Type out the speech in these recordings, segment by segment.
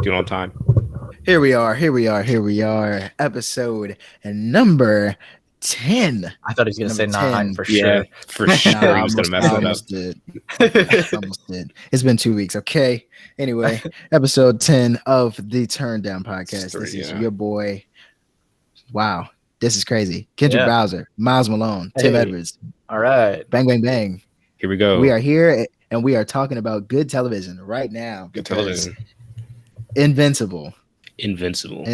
Doing on time. Here we are. Episode number 10. I thought he was going to say Number 9 10. for Yeah, sure. for sure. Nah, He was gonna mess I that up. almost did. I almost did. It's been 2 weeks. Okay. Anyway, episode 10 of the TurnDown podcast. Story, This is yeah. your boy. Wow. This is crazy. Kendrick Yeah. Bowser, Miles Malone, Tim Hey. Edwards. All right. Bang, bang, bang. Here we go. We are here and we are talking about good television right now. Good because television. Invincible. Invincible.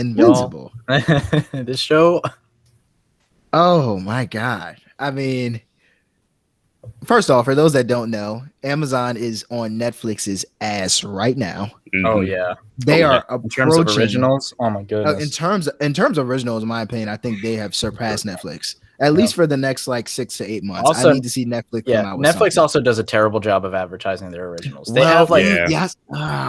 This show. Oh my God. I mean, first off, for those that don't know, Amazon is on Netflix's ass right now. Oh, Mhm. yeah. They are In terms of approaching originals, oh my goodness. in terms of originals, in my opinion, I think they have surpassed Netflix. At least for the next like 6 to 8 months. Also, I need to see Netflix yeah, come out with Netflix something. also does a terrible job of advertising their originals. They Well, have like yeah.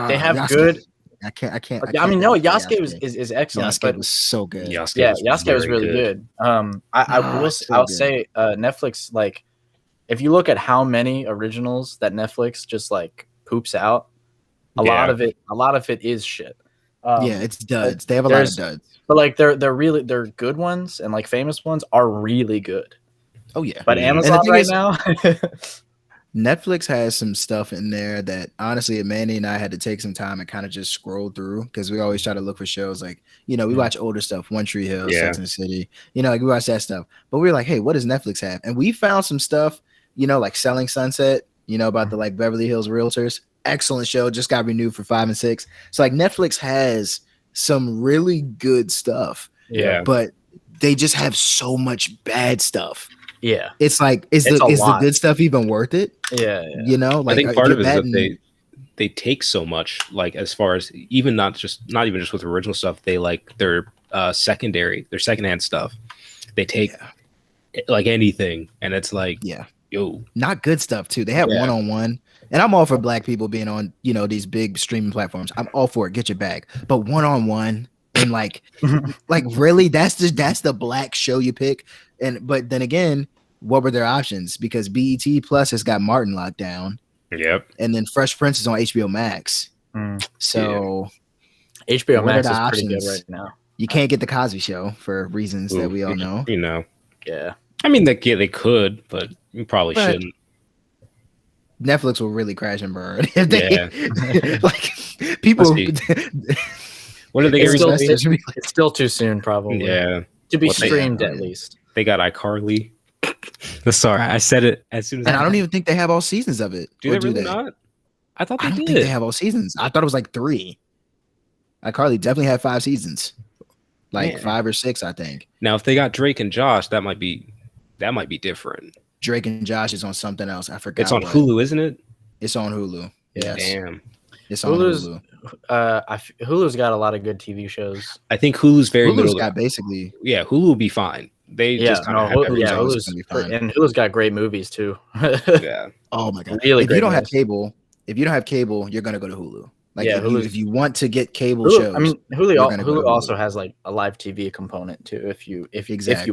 they have Yasuke. good. I can't. I mean, no, say Yasuke is excellent, Yasuke but was so good. Yasuke was really good. I'll say Netflix, like, if you look at how many originals that Netflix just like poops out, a lot of it is shit. Yeah, it's duds. They have a lot of duds. But like they're good ones, and like famous ones are really good. Oh yeah. But Amazon right now, Netflix has some stuff in there that honestly, Manny and I had to take some time and kind of just scroll through because we always try to look for shows like, we watch older stuff, One Tree Hill, Sex and the City, like we watch that stuff. But we were like, hey, what does Netflix have? And we found some stuff, like Selling Sunset, about the like Beverly Hills Realtors. Excellent show, just got renewed for 5 and 6. So like Netflix has some really good stuff. Yeah. But they just have so much bad stuff. Yeah, it's like is the good stuff even worth it? Yeah. Like I think part of it is that they take so much, like as far as not even just with original stuff, they like their secondhand stuff. They take like anything, and it's like not good stuff too. They have one-on-one, and I'm all for black people being on these big streaming platforms. I'm all for it. Get your bag, but one-on-one. And like really, that's the black show you pick. But then again, what were their options? Because BET Plus has got Martin locked down. Yep. And then Fresh Prince is on HBO Max. So HBO Max is pretty good right now. You can't get the Cosby Show for reasons that we all know. Yeah. I mean, they could, but you probably shouldn't. Netflix will really crash and burn if they like people. What are they? It's still too soon, probably. Yeah, to be streamed at least. They got iCarly. Sorry, I said it as soon as. And I don't even think they have all seasons of it. Do they really not? I thought they did. I don't think they have all seasons. I thought it was like 3. iCarly definitely had 5 seasons, like 5 or 6, I think. Now, if they got Drake and Josh, that might be different. Drake and Josh is on something else. I forgot. It's on Hulu, isn't it? It's on Hulu. Yes. Damn. It's on Hulu. Hulu's got a lot of good TV shows. I think Hulu's Hulu's got basically. Yeah, Hulu will be fine. They just kind of have everything. Hulu's gonna be fine. And Hulu's got great movies too. Yeah. Oh my god. Really if you don't have cable, you're gonna go to Hulu. Like if you want to get cable shows. I mean, Hulu also has like a live TV component too. If you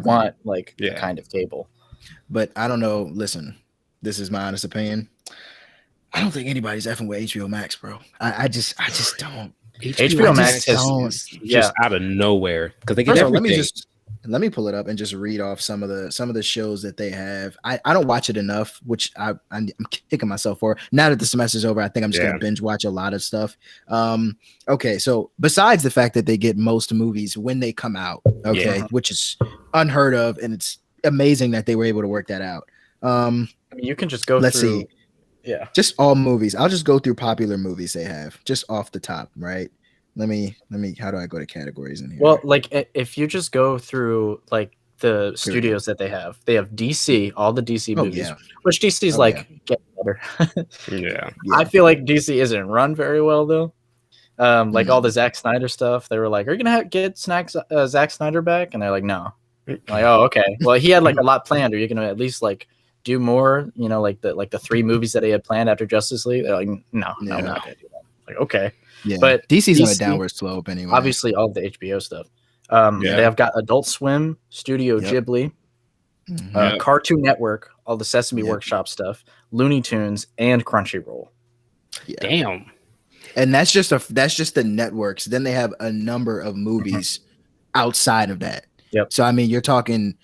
want like kind of cable. But I don't know. Listen, this is my honest opinion. I don't think anybody's effing with HBO Max, bro. I just don't. HBO Max is just out of nowhere because they get everything. Let me pull it up and just read off some of the shows that they have. I don't watch it enough, which I'm kicking myself for. Now that the semester's over, I think I'm just gonna binge watch a lot of stuff. Okay, so besides the fact that they get most movies when they come out, which is unheard of, and it's amazing that they were able to work that out. I mean, you can just go. Let's through, see. Yeah, just all movies. I'll just go through popular movies they have, just off the top, right? Let me. How do I go to categories in here? Well, like if you just go through like the studios that they have DC, all the DC movies, which DC's getting better. yeah. I feel like DC isn't run very well though. Like all the Zack Snyder stuff, they were like, "Are you gonna get Zack Snyder back?" And they're like, "No." I'm like, oh, okay. Well, he had like a lot planned. Are you gonna at least like do more? Like the 3 movies that he had planned after Justice League. They're like, no, I'm not gonna do that. Like, okay. Yeah, but DC's on a downward slope anyway. Obviously, all of the HBO stuff. They have got Adult Swim, Studio Ghibli, Cartoon Network, all the Sesame Workshop stuff, Looney Tunes, and Crunchyroll. Damn. And that's just the networks. Then they have a number of movies outside of that. Yep. So I mean, you're talking.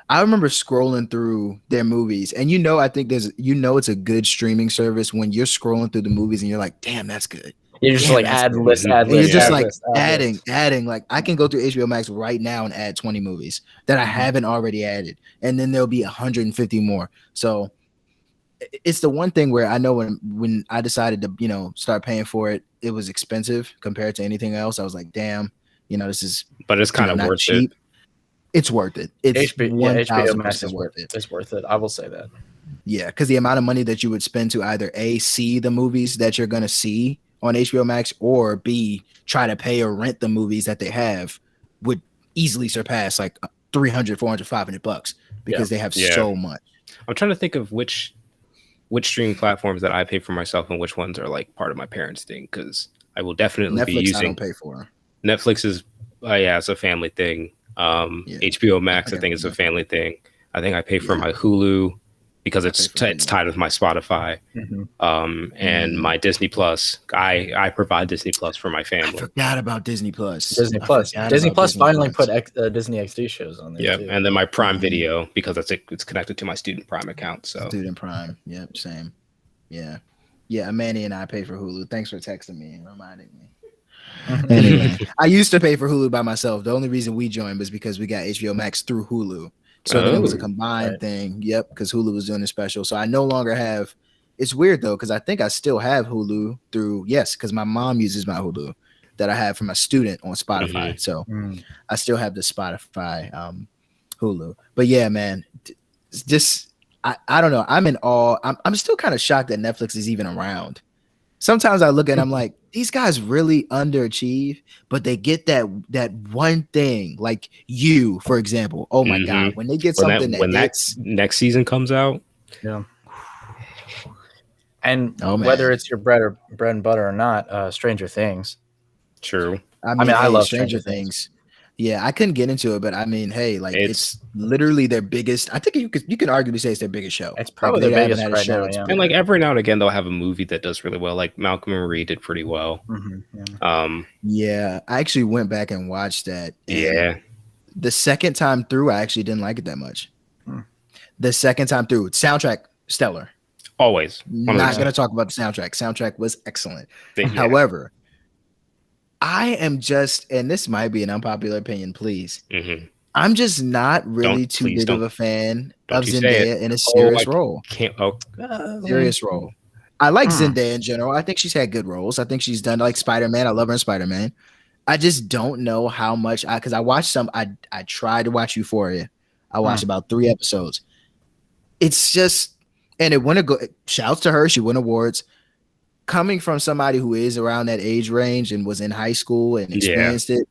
I remember scrolling through their movies, and I think it's a good streaming service when you're scrolling through the movies and you're like, damn, that's good. You're just like add list, add And you're list. just add like list, add list. adding. Like I can go through HBO Max right now and add 20 movies that I haven't already added, and then there'll be 150 more. So it's the one thing where I know when I decided to start paying for it, it was expensive compared to anything else. I was like, damn, this is. But it's kind of not worth cheap. it. It's worth it. It's HBO Max 1000% worth it. It's worth it. I will say that. Yeah, because the amount of money that you would spend to either A, see the movies that you're gonna see on HBO Max, or B, try to pay or rent the movies that they have would easily surpass like 300, 400, 500 bucks because they have so much. I'm trying to think of which streaming platforms that I pay for myself and which ones are like part of my parents' thing, because I will definitely Netflix, be using. I don't pay for. Netflix is it's a family thing. HBO Max, I think, is a family thing. I think I pay for my Hulu because it's tied with my Spotify, and my Disney Plus. I provide Disney Plus for my family. I forgot about Disney Plus. Disney Plus finally put Disney XD shows on there. Yeah, and then my Prime Video, because it's connected to my Student Prime account. So Student Prime, yep, same. Yeah, Manny and I pay for Hulu. Thanks for texting me and reminding me. Anyway, I used to pay for Hulu by myself. The only reason we joined was because we got HBO Max through Hulu. So then it was a combined thing. Yep, because Hulu was doing a special. So I no longer have. It's weird though, because I think I still have Hulu through. Yes, because my mom uses my Hulu that I have for my student on Spotify. So I still have the Spotify Hulu. But yeah, man, just I don't know. I'm in awe. I'm still kind of shocked that Netflix is even around. Sometimes I look at it, I'm like, these guys really underachieve, but they get that one thing, like You, for example. Oh my God, when they get something when that next season comes out. Yeah. And whether it's your bread and butter or not, Stranger Things. True. I mean, I love Stranger Things. Yeah, I couldn't get into it, but I mean, hey, like it's literally their biggest. I think you can arguably say it's their biggest show. It's probably their biggest right now. Yeah. And like every now and again, they'll have a movie that does really well. Like Malcolm and Marie did pretty well. Yeah, I actually went back and watched that. Yeah. The second time through, I actually didn't like it that much. The second time through, soundtrack stellar. Always. 100%. Not going to talk about the soundtrack. Soundtrack was excellent. However, I am just, and this might be an unpopular opinion, please. I'm just not really too big of a fan of Zendaya in a serious role. Serious role. I like Zendaya in general. I think she's had good roles. I think she's done like Spider-Man. I love her in Spider-Man. I just don't know how much because I watched some. I tried to watch Euphoria. I watched about 3 episodes. It's just, and it won shouts to her. She won awards. Coming from somebody who is around that age range and was in high school and experienced it,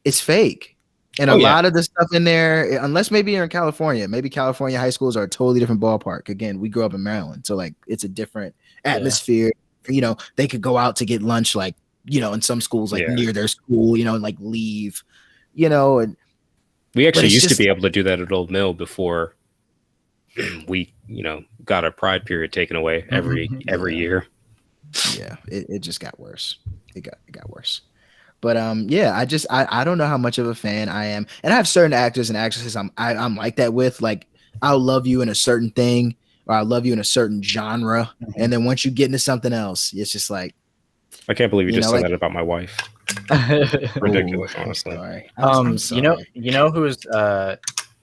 it's fake. And a lot of the stuff in there, unless maybe you're in California, maybe California high schools are a totally different ballpark. Again, we grew up in Maryland, so like it's a different atmosphere. They could go out to get lunch, like in some schools, like near their school, and like leave, and we actually used to be able to do that at Old Mill before we, got our Pride period taken away every year. Yeah, it just got worse. It got worse. But I don't know how much of a fan I am, and I have certain actors and actresses I'm like that with. Like I'll love you in a certain thing, or I'll love you in a certain genre, and then once you get into something else, it's just like I can't believe you just said that about my wife. Ridiculous, honestly. I'm sorry. You know who's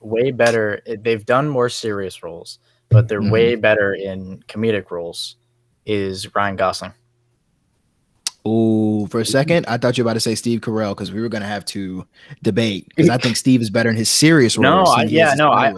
way better? They've done more serious roles, but they're way better in comedic roles. Is Ryan Gosling. Oh, for a second, I thought you were about to say Steve Carell because we were going to have to debate because I think Steve is better in his serious roles. I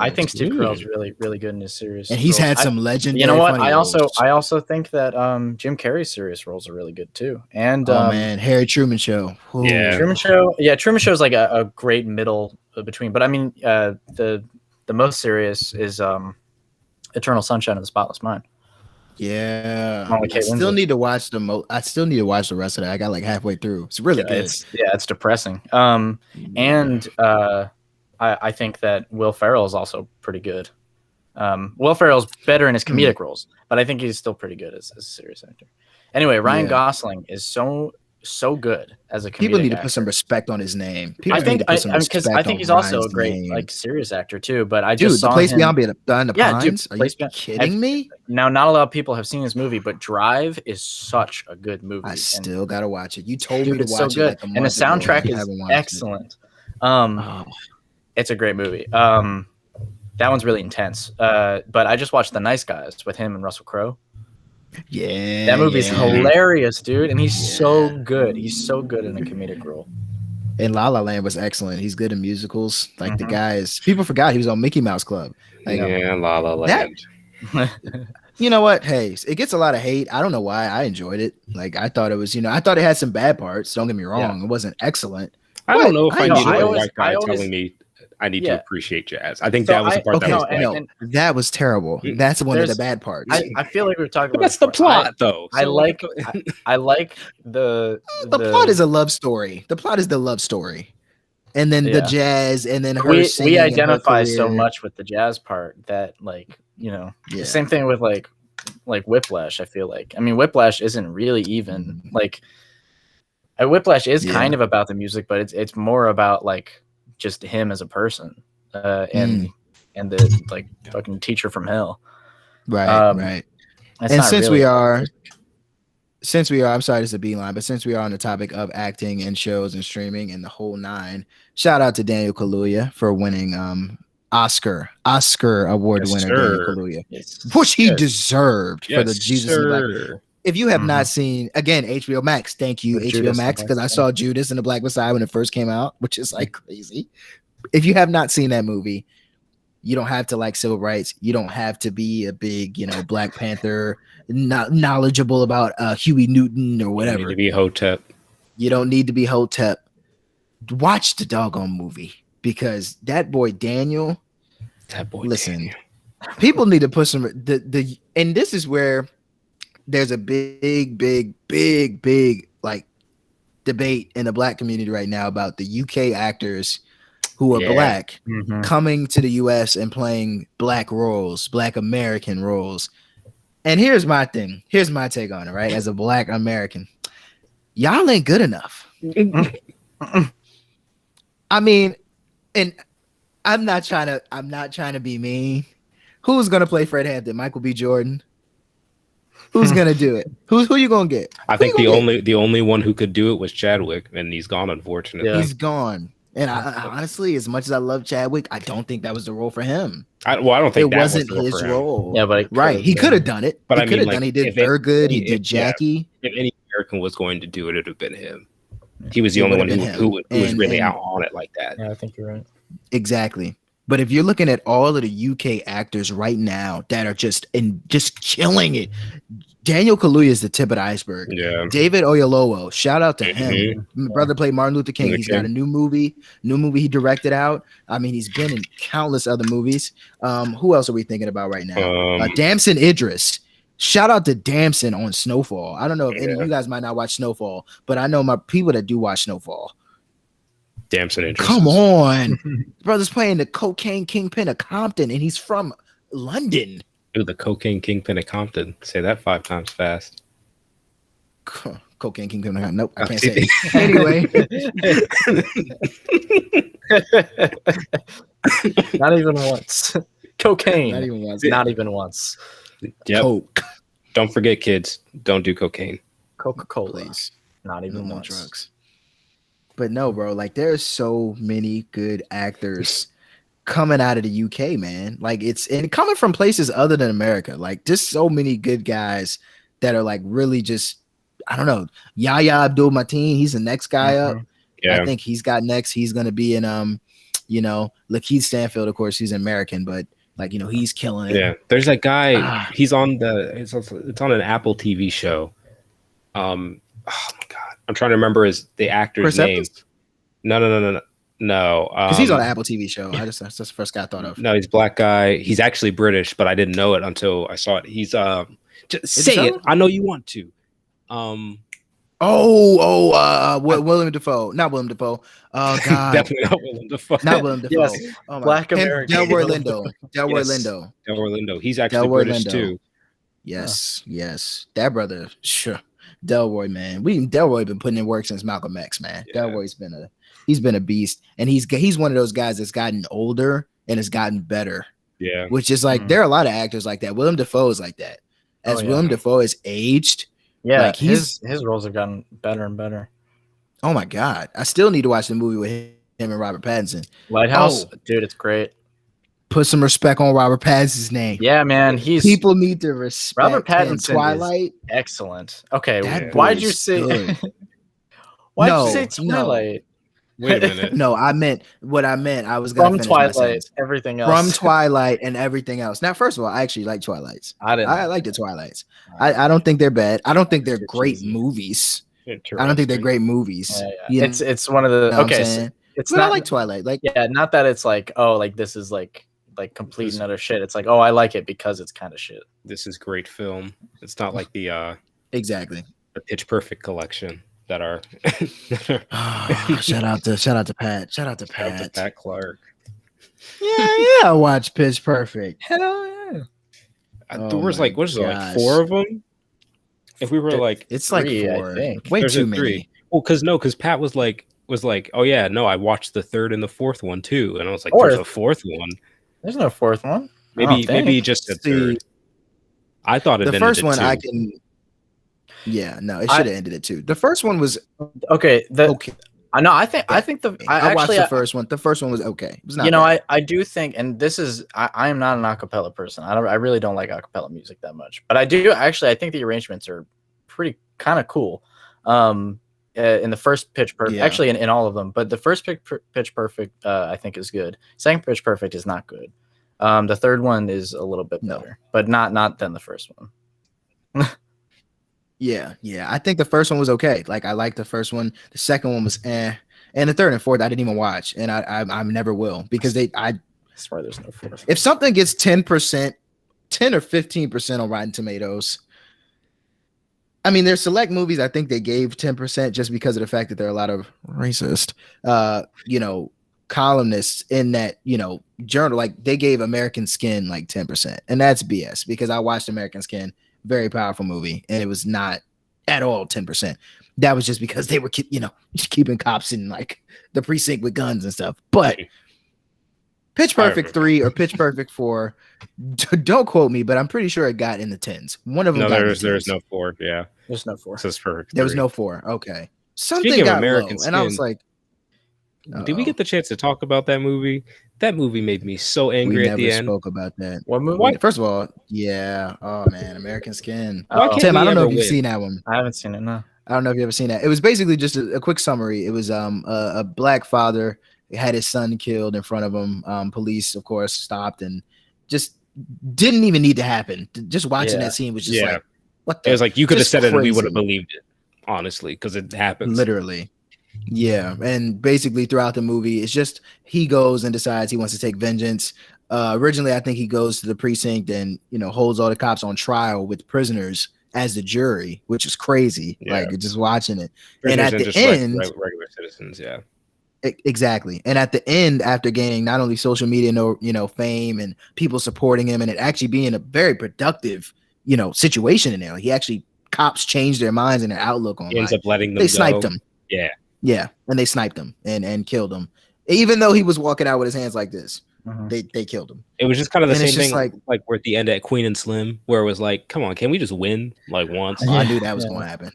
think Steve Carell is really, really good in his serious and he's had some legendary. You know what? I also think that Jim Carrey's serious roles are really good too. And Harry Truman Show. Ooh. Truman Show. Yeah, Truman Show is like a great middle between. But I mean, the most serious is Eternal Sunshine of the Spotless Mind. Yeah, I still need to watch I still need to watch the rest of that. I got like halfway through. It's really good. It's depressing. And I think that Will Ferrell is also pretty good. Will Ferrell's better in his comedic roles, but I think he's still pretty good as a serious actor. Anyway, Ryan Gosling is so good as a comedic People need to actor. put some respect on his name. I think he's also a great like serious actor too. But I just saw The Place him. Beyond the Pines. Are you kidding me? Now, not a lot of people have seen this movie, but Drive is such a good movie. I still gotta watch it. You told me to watch it like a month and the soundtrack ago. is excellent. It's a great movie. That one's really intense. But I just watched The Nice Guys with him and Russell Crowe. Yeah, that movie's hilarious, dude, and he's so good. He's so good in a comedic role. And La La Land was excellent. He's good in musicals. Like the guys, people forgot he was on Mickey Mouse Club. Like, La La Land. You know what? Hey, it gets a lot of hate. I don't know why. I enjoyed it. Like I thought it was, I thought it had some bad parts. Don't get me wrong. It wasn't excellent. I don't know if I need a white guy telling me I need to appreciate jazz. I think that was the part that was that was terrible. That's one of the bad parts. I feel like we were talking about that's the plot, though. I like the plot is a love story. The plot is the love story, and then the jazz, and then her we identify so much with the jazz part that the same thing with like Whiplash. I feel like Whiplash isn't really even like Whiplash is kind of about the music, but it's more about like just him as a person, and the like fucking teacher from hell. Right. And since we are, I'm sorry, this is a beeline, but since we are on the topic of acting and shows and streaming and the whole nine, shout out to Daniel Kaluuya for winning Oscar award winner Daniel Kaluuya, which he deserved for the Jesus and the Black. If you have not seen, again, HBO Max, thank you, HBO Max, because I saw Judas and the Black Messiah when it first came out, which is like crazy. If you have not seen that movie, you don't have to like civil rights. You don't have to be a big, Black Panther, not knowledgeable about Huey Newton or whatever. You need to be Hotep. You don't need to be Hotep. Watch the doggone movie because that boy Daniel. Listen, people need to put some and this is where there's a big like debate in the Black community right now about the UK actors who are Black coming to the US and playing Black roles, Black American roles. And here's my thing. Here's my take on it, right? As a Black American, y'all ain't good enough. And I'm not trying to be mean. Who's gonna play Fred Hampton? Michael B. Jordan? Who's gonna do it? Who you gonna get? I think the only one who could do it was Chadwick, and he's gone, unfortunately. Yeah. He's gone. And I honestly, as much as I love Chadwick, I don't think that was the role for him. I don't think it wasn't his role. Yeah, but he could have done it. But he could have done. He did Thurgood. He did Jackie. If any American was going to do it, it'd have been him. He was the only one who was really out on it like that. Yeah, I think you're right. Exactly. But if you're looking at all of the UK actors right now that are just killing it, Daniel Kaluuya is the tip of the iceberg. Yeah. David Oyelowo, shout out to him. My brother played Martin Luther King. He's got a new movie he directed out. He's been in countless other movies. Who else are we thinking about right now? Damson Idris. Shout out to Damson on Snowfall. I don't know if any of you guys might not watch Snowfall, but I know my people that do watch Snowfall. Damson Idris. Come on. Brother's playing the cocaine kingpin of Compton, and he's from London. Ooh, the cocaine kingpin of Compton. Say that 5 times fast. Cocaine kingpin of Compton. Nope, I can't say it. Anyway. Not even once. Cocaine. Not even once. Not even once. Yep. Coke. Don't forget, kids. Don't do cocaine. Coca-Cola. Please. Not even no once. Drugs. But no, bro. Like there's so many good actors coming out of the UK, man. Like and coming from places other than America. Like just so many good guys that are like really just, I don't know. Yahya Abdul-Mateen, he's the next guy up. Yeah. I think he's got next. He's gonna be in Lakeith Stanfield, of course, he's American, but like he's killing it. Yeah, there's that guy. He's on it's on an Apple TV show. Oh my god, I'm trying to remember the actor's name. No. Because he's on an Apple TV show. That's the first guy I thought of. No, he's a Black guy. He's actually British, but I didn't know it until I saw it. He's just say it. I know you want to. William Dafoe. Not William Dafoe. Oh God. Definitely not William Dafoe. Not William Dafoe. Yes. Oh, Black American. Delroy Lindo. Delroy Lindo. He's actually British too. Yes. That brother. Sure. Delroy, man. Delroy been putting in work since Malcolm X, man. Yeah. Delroy's been a beast, and he's one of those guys that's gotten older and has gotten better. Yeah. Which is like there are a lot of actors like that. Willem Dafoe is like that. As Willem Dafoe is aged, like his roles have gotten better and better. Oh my god, I still need to watch the movie with him and Robert Pattinson. Lighthouse, dude, it's great. Put some respect on Robert Pattinson's name. Yeah, man, people need to respect Robert Pattinson. Twilight, excellent. Okay, why'd you say? Why'd you say Twilight? Wait a minute. No, I was gonna finish Twilight, everything else. From Twilight and everything else. Now, first of all, I actually like Twilights. I like the Twilights. I don't think they're bad. I don't think they're great movies. I don't think they're great movies. Yeah. It's one of the it's but not I like Twilight. Like not that it's like, oh, like this is like complete and utter shit. It's like, oh, I like it because it's kind of shit. This is great film. It's not like the exactly the Pitch Perfect collection that are shout out to Pat. Shout out to Pat. Shout out to Pat Clark. Yeah, I watch Pitch Perfect. Hell yeah. There was like, what is it, like 4 of them? If we were like, it's like 4. I think. Way There's too many. 3. Well, because Pat was like, oh yeah, no, I watched the 3rd and the 4th one too, and I was like, there's a 4th one. There's no 4th one. Maybe just a 3rd. I thought it. The first one I can. Yeah, no, it should have ended it too. The first one was okay. Okay. I know. I think I watched the first one. The first one was okay. It was not bad. I do think, and this is I am not an acapella person. I really don't like acapella music that much, but I do actually. I think the arrangements are pretty kind of cool. In the first Pitch Perfect, actually in all of them, but the first Pitch Perfect I think is good. Second Pitch Perfect is not good. The third one is a little bit better, but not than the first one. Yeah. I think the first one was okay. Like I liked the first one. The second one was and the third and fourth I didn't even watch, and I never will because I swear there's no fourth. If something gets 10%, 10 or 15% on Rotten Tomatoes, I mean, there's select movies I think they gave 10% just because of the fact that there are a lot of racist, columnists in that journal. Like they gave American Skin like 10%, and that's BS because I watched American Skin. Very powerful movie, and it was not at all 10%. That was just because they were, keeping cops in like the precinct with guns and stuff. But Pitch Perfect 3 or Pitch Perfect 4, don't quote me, but I'm pretty sure it got in the 10s. One of them. No, there's no 4. Yeah, there's no 4. So it's perfect. There was no 4. Okay, something got American low, and I was like, did we get the chance to talk about that movie? That movie made me so angry at the end. We never spoke about that. What movie? First of all, yeah. Oh man, American Skin. Tim, I don't know if you've seen that one. I haven't seen it. No. I don't know if you've ever seen that. It was basically just a quick summary. It was a black father had his son killed in front of him. Police, of course, stopped and just didn't even need to happen. Just watching that scene was just like, what the? It was like you could have said it and we would have believed it, honestly, because it happens. Literally. Yeah, and basically throughout the movie, it's just he goes and decides he wants to take vengeance. Originally, I think he goes to the precinct and holds all the cops on trial with prisoners as the jury, which is crazy. Yeah. Like just watching it, prisoners and at the end, regular citizens, yeah, exactly. And at the end, after gaining not only social media, fame and people supporting him, and it actually being a very productive, situation in there, he actually cops changed their minds and their outlook on. He ends up letting them. They sniped him. Yeah, and they sniped him and killed him, even though he was walking out with his hands like this. They killed him. It was just kind of the same thing, like we're at the end at Queen and Slim, where it was like, come on, can we just win like once? I knew that was going to happen.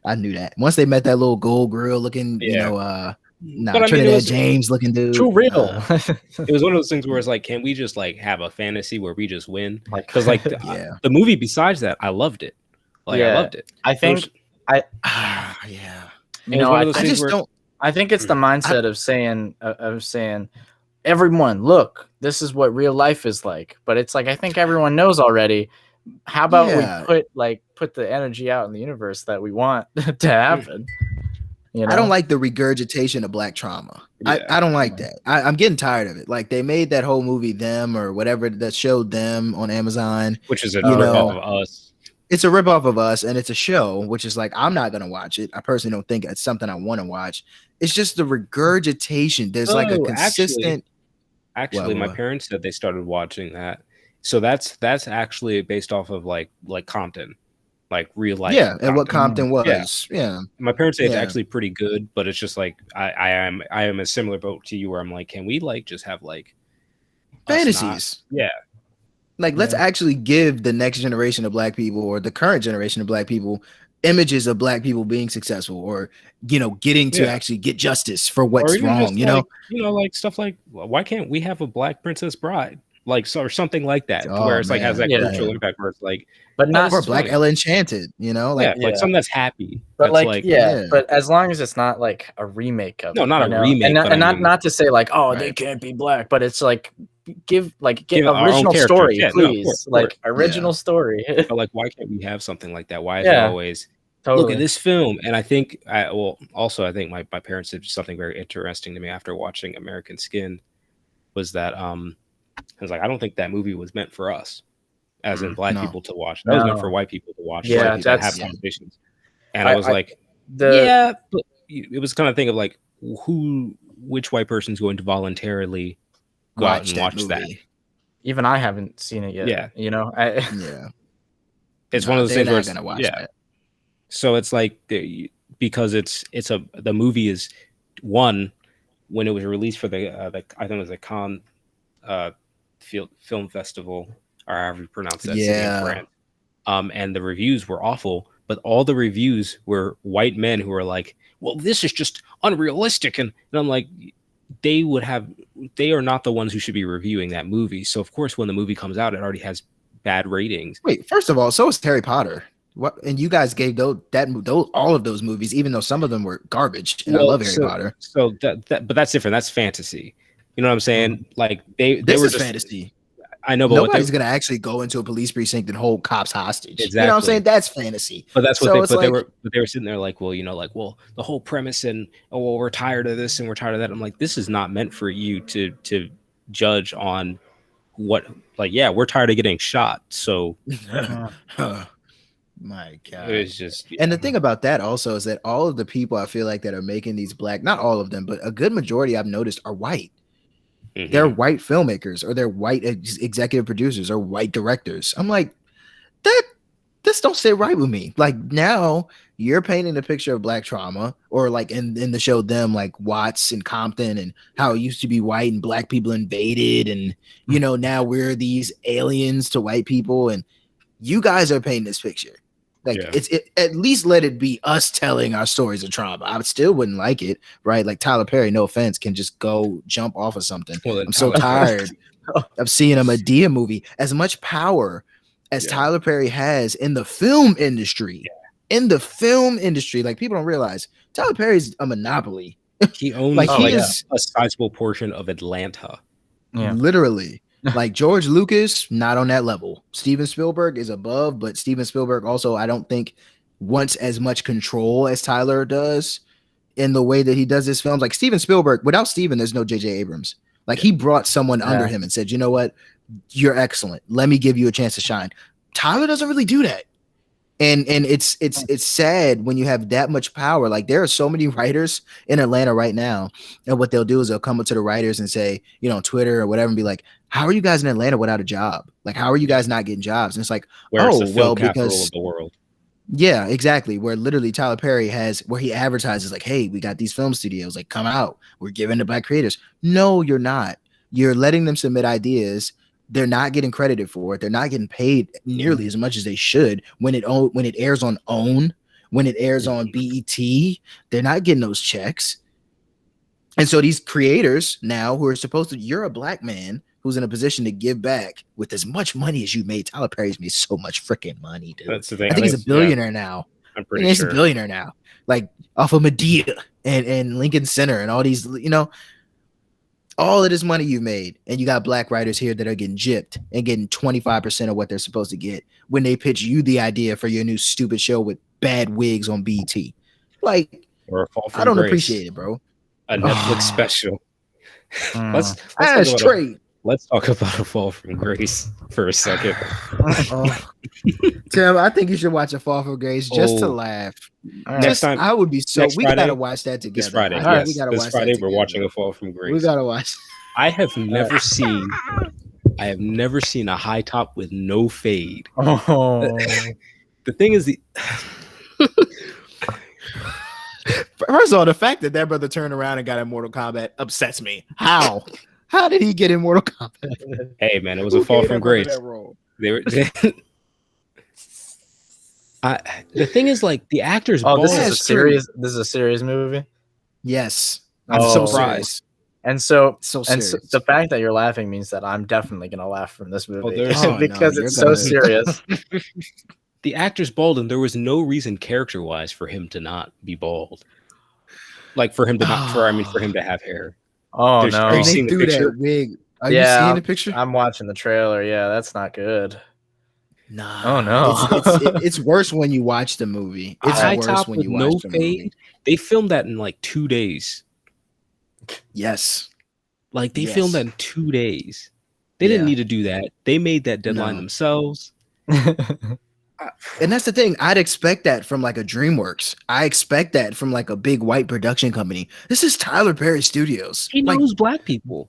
I knew that. Once they met that little gold grill looking, Trinidad James looking dude. Too real. It was one of those things where it's like, can we just like have a fantasy where we just win? Because the movie besides that, I loved it. I loved it. I think I think it's the mindset of saying, everyone, look, this is what real life is like. But it's like I think everyone knows already. How about we put the energy out in the universe that we want to happen? I don't like the regurgitation of black trauma. I don't like that. I'm getting tired of it. Like they made that whole movie Them or whatever that showed Them on Amazon, which is a ripoff of Us. It's a ripoff of Us, and it's a show, which is like I'm not gonna watch it. I personally don't think it's something I want to watch. It's just the regurgitation. There's like a consistent. Actually, my parents said they started watching that, so that's actually based off of like Compton. like real life. Yeah, and what Compton Yeah. was. Yeah. My parents say it's actually pretty good, but it's just like I am a similar boat to you where I'm like, can we like just have like fantasies? Yeah. Like, let's actually give the next generation of Black people or the current generation of Black people images of Black people being successful or, you know, getting to actually get justice for what's wrong, you know? Like stuff like, why can't we have a Black Princess Bride? Like, so, or something like that, Oh, where it's man. like has that cultural impact where it's like, but not for Black Ella Enchanted, you know? Like, like something that's happy. But that's like, but as long as it's not like a remake of no, it, not a remake, and but not to say like, oh, they can't be Black, but it's like get our original own story, characters. please, like original story. But like, why can't we have something like that? Why is it always look at this film? And I think, also I think my parents did something very interesting to me after watching American Skin, was that I was like, I don't think that movie was meant for us, as in Black people to watch. That was meant for white people to watch. Yeah, that have conversations. And I was like, but it was kind of thing of like, which white person's going to voluntarily go out and watch that? Even I haven't seen it yet. Yeah, you know, it's one of those things where gonna watch that. So it's like because the movie is one, when it was released for the I think it was the Cannes film festival, or however you pronounce that city in France. And the reviews were awful, but all the reviews were white men who were like, well, this is just unrealistic. And I'm like, they are not the ones who should be reviewing that movie. So of course, when the movie comes out, it already has bad ratings. Wait, first of all, so is Harry Potter. What? And you guys gave those all of those movies, even though some of them were garbage. And I love Harry Potter. So but that's different. That's fantasy. You know what I'm saying? Like they were just fantasy. I know, but nobody's gonna actually go into a police precinct and hold cops hostage. Exactly. You know what I'm saying? That's fantasy. But that's what they were sitting there like, well, you know, like, well, the whole premise and well, we're tired of this and we're tired of that. I'm like, this is not meant for you to judge on what, like, yeah, we're tired of getting shot. So my God. It was just And the thing about that also is that all of the people I feel like that are making these Black, not all of them, but a good majority I've noticed are white. Mm-hmm. They're white filmmakers, or they're white executive producers, or white directors. I'm like, this don't sit right with me. Like, now you're painting a picture of Black trauma, or like in the show Them, like Watts and Compton, and how it used to be white and Black people invaded, and you know, now we're these aliens to white people, and you guys are painting this picture. Like, at least let it be us telling our stories of trauma. I still wouldn't like it, right? Like Tyler Perry, no offense, can just go jump off of something. Well, I'm so tired of seeing a Madea movie. As much power as Tyler Perry has in the film industry, like, people don't realize Tyler Perry's a monopoly. He owns like a sizable portion of Atlanta. Literally. Like George Lucas, not on that level. Steven Spielberg is above, but Steven Spielberg also, I don't think, wants as much control as Tyler does in the way that he does his films. Like Steven Spielberg, without Steven, there's no J.J. Abrams. Like he brought someone under him and said, you know what? You're excellent. Let me give you a chance to shine. Tyler doesn't really do that. And it's sad when you have that much power. Like, there are so many writers in Atlanta right now, and what they'll do is they'll come up to the writers and say, you know, on Twitter or whatever, and be like, how are you guys in Atlanta without a job? Like, how are you guys not getting jobs? And it's like, because of the world. Yeah, exactly. Where literally Tyler Perry where he advertises like, hey, we got these film studios, like, come out, we're giving to Black creators. No, you're not. You're letting them submit ideas. They're not getting credited for it. They're not getting paid nearly as much as they should when it airs on OWN, when it airs on BET. They're not getting those checks. And so these creators now, who are supposed to, you're a Black man who's in a position to give back with as much money as you made. Tyler Perry's made so much freaking money, dude. That's the thing. I think he's a billionaire now. I'm pretty sure. He's a billionaire now, like off of Madea and Lincoln Center and all these, you know, all of this money you've made, and you got Black writers here that are getting gypped and getting 25% of what they're supposed to get when they pitch you the idea for your new stupid show with bad wigs on BT. Like, or a Fall from I don't Grace. Appreciate it, bro. A Netflix special. Let's talk about A Fall from Grace for a second. Tim, I think you should watch A Fall from Grace just to laugh. Next time, I would be so. We gotta watch that together. This Friday, yes. We gotta watch Friday. We're watching A Fall from Grace. We gotta watch. I have never seen a high top with no fade. The thing is, First of all, the fact that brother turned around and got in Mortal Kombat upsets me. How? How did he get in Mortal Kombat? Hey man, it was a fall from grace. They were. The thing is, like, the actors. Oh, this balls. is a serious. This is a serious movie. Yes, I'm so surprised. serious. And so, serious. the fact that you're laughing means that I'm definitely gonna laugh from this movie because no, it's so serious. The actor's bald, and there was no reason character-wise for him to not be bald. Like for him to not, for him to have hair. Oh no! Are you seeing the picture? That wig. Are you seeing the picture? I'm watching the trailer. Yeah, that's not good. Nah. Oh no! It's worse when you watch the movie. It's worse when you watch the movie. They filmed that in like 2 days. Yes. Like they filmed that in 2 days. They didn't need to do that. They made that deadline themselves. And that's the thing. I'd expect that from like a DreamWorks. I expect that from like a big white production company. This is Tyler Perry Studios. He knows black people.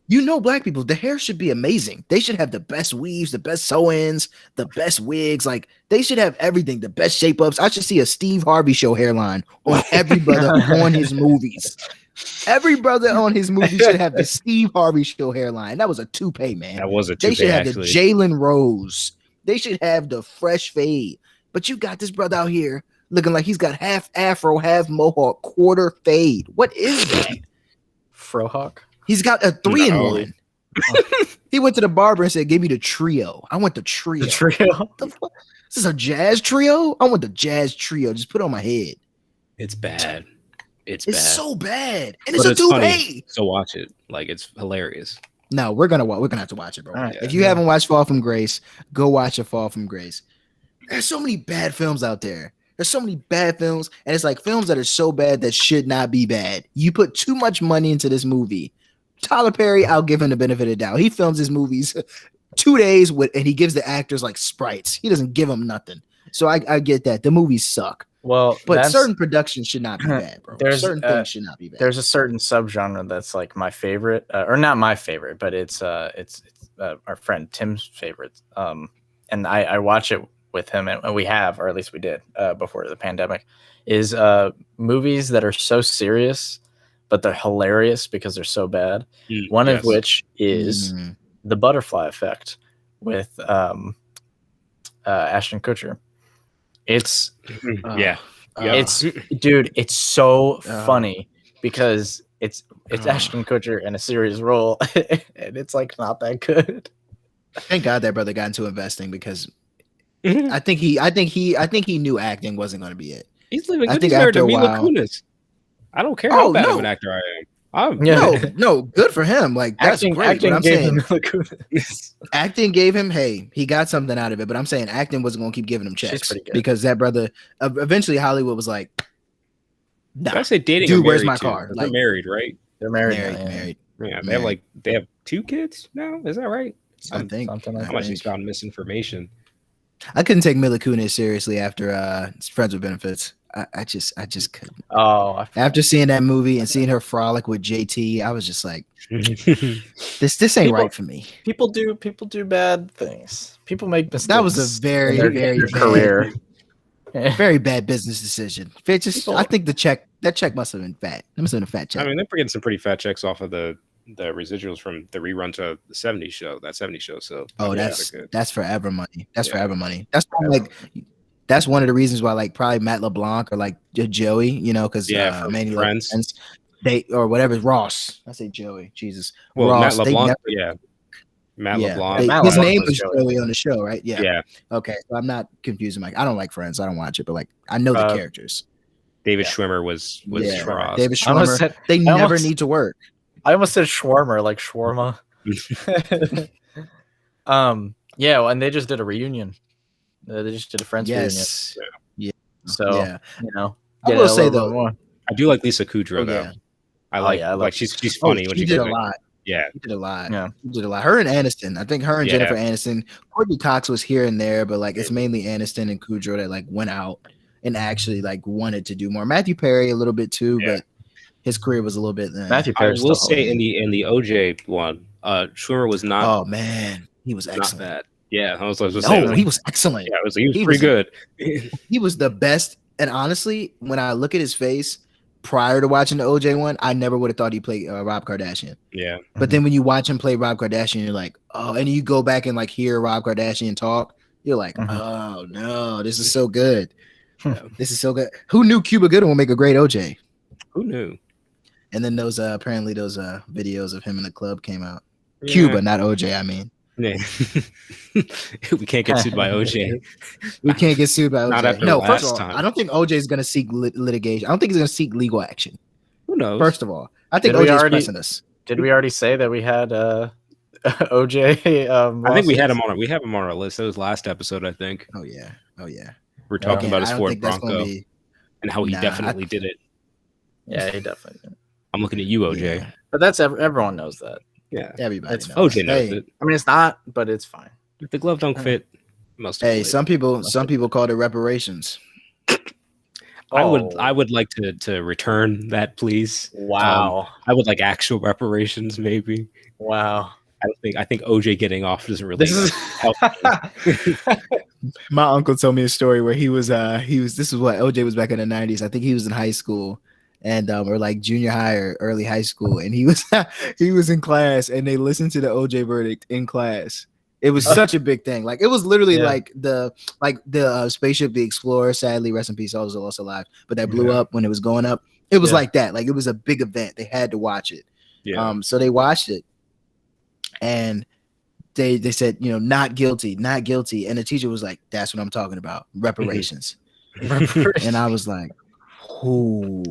You know, black people, the hair should be amazing. They should have the best weaves, the best sew-ins, the best wigs. Like they should have everything, the best shape-ups. I should see a Steve Harvey show hairline on every brother on his movies. Every brother on his movie should have the Steve Harvey show hairline. That was a toupee, man. That was a toupee. They should have the Jalen Rose. They should have the fresh fade. But you got this brother out here looking like he's got half afro, half mohawk, quarter fade. What is that? Frohawk? He's got a 3-in-1. He went to the barber and said, give me the trio. I want the trio. The trio? This is a jazz trio? I want the jazz trio. Just put it on my head. It's bad. It's bad. It's so bad. And but it's a toupee. So watch it. Like it's hilarious. No, we're gonna have to watch it, bro. Right, if you haven't watched Fall from Grace, go watch A Fall from Grace. There's so many bad films out there. There's so many bad films, and it's like films that are so bad that should not be bad. You put too much money into this movie. Tyler Perry, I'll give him the benefit of the doubt. He films his movies 2 days and he gives the actors like sprites. He doesn't give them nothing. So I get that. The movies suck. Well, but certain productions should not be bad, bro. Certain things should not be bad. There's a certain subgenre that's like my favorite, or not my favorite, but it's our friend Tim's favorite. And I watch it with him, and we have, or at least we did, before the pandemic, is movies that are so serious, but they're hilarious because they're so bad. One of which is The Butterfly Effect with Ashton Kutcher. It's dude, it's so funny because it's Ashton Kutcher in a serious role, and it's like not that good. Thank God that brother got into investing because I think he knew acting wasn't going to be it. He's living good. He's married to Mila Kunis. I don't care how bad of an actor I am. No, good for him. Like that's great. But I'm saying acting gave him. Hey, he got something out of it. But I'm saying acting wasn't going to keep giving him checks because that brother. Eventually, Hollywood was like, "Nah, I say dating. Dude, where's my car?" They're married, right? They're married. Married. Yeah, they have 2 kids now. Is that right? I think. How much he's found misinformation. I couldn't take Mila Kunis seriously after Friends with Benefits. I just couldn't. Oh, after seeing that movie and seeing her frolic with JT, I was just like, this ain't right for me. People do bad things. People make mistakes. That was a very bad career. Very bad business decision. I think that check must have been fat. It must have been a fat check. I mean, they're getting some pretty fat checks off of the residuals from the rerun to the 70s show. That 70s show. So that's forever money. That's forever money. That's probably that's one of the reasons why like probably Matt LeBlanc or like Joey, you know, because mainly Friends, they or whatever Ross. I say Joey. Jesus. Well, Ross, Matt LeBlanc. Matt LeBlanc. His name was Joey on the show, right? Yeah. Yeah. Okay, so I'm not confusing. Like I don't like Friends. I don't watch it, but like I know the characters. David Schwimmer was Ross. David Schwimmer. They never need to work. I almost said shawarma, like shawarma. Yeah, and they just did a reunion. They just did a Friends reunion. Yeah. So you know, I will say though, more. I do like Lisa Kudrow though. I like she's funny when she did a lot. Yeah, she did a lot. Yeah, she did a lot. Her and Aniston. I think her and Jennifer Aniston. Courtney Cox was here and there, but like it's mainly Aniston and Kudrow that like went out and actually like wanted to do more. Matthew Perry a little bit too, but his career was a little bit. Matthew Perry. I will say in the OJ one, Schwimmer was not. Oh man, he was excellent. Not bad. Yeah, I was just No, he was excellent. Yeah, he was pretty good. He was the best. And honestly, when I look at his face prior to watching the OJ one, I never would have thought he played Rob Kardashian. Yeah. But then when you watch him play Rob Kardashian, you're like, oh, and you go back and like hear Rob Kardashian talk, you're like, oh no, this is so good. This is so good. Who knew Cuba Gooding would make a great OJ? Who knew? And then those apparently those videos of him in the club came out. Yeah. Cuba, not OJ, I mean. Yeah. We can't get sued by OJ. We can't get sued by OJ. Not after no, last first of all, time. I don't think OJ is going to seek litigation. I don't think he's going to seek legal action. Who knows? First of all, I think OJ is pressing us. Did we already say that we had OJ? I think we had him on. We have him on our list. That was last episode, I think. Oh yeah. We're talking about his Ford Bronco and how he definitely did it. Yeah, he definitely did. I'm looking at you, OJ. Yeah. But that's everyone knows that. Yeah, everybody knows. OJ knows it. I mean, it's not, but it's fine. If the glove don't fit, some people call it reparations. I would like to return that, please. Wow. I would like actual reparations, maybe. Wow. I think OJ getting off doesn't really help. My uncle told me a story where he was this is what OJ was back in the 90s. I think he was in high school and or like junior high or early high school, and he was in class and they listened to the OJ verdict in class. It was such a big thing. Like it was literally like the spaceship, the Explorer, sadly, rest in peace, all was lost alive, but that blew up when it was going up. It was like that. Like it was a big event. They had to watch it. Yeah. So they watched it and they said, not guilty. And the teacher was like, that's what I'm talking about. Reparations. And I was like, ooh.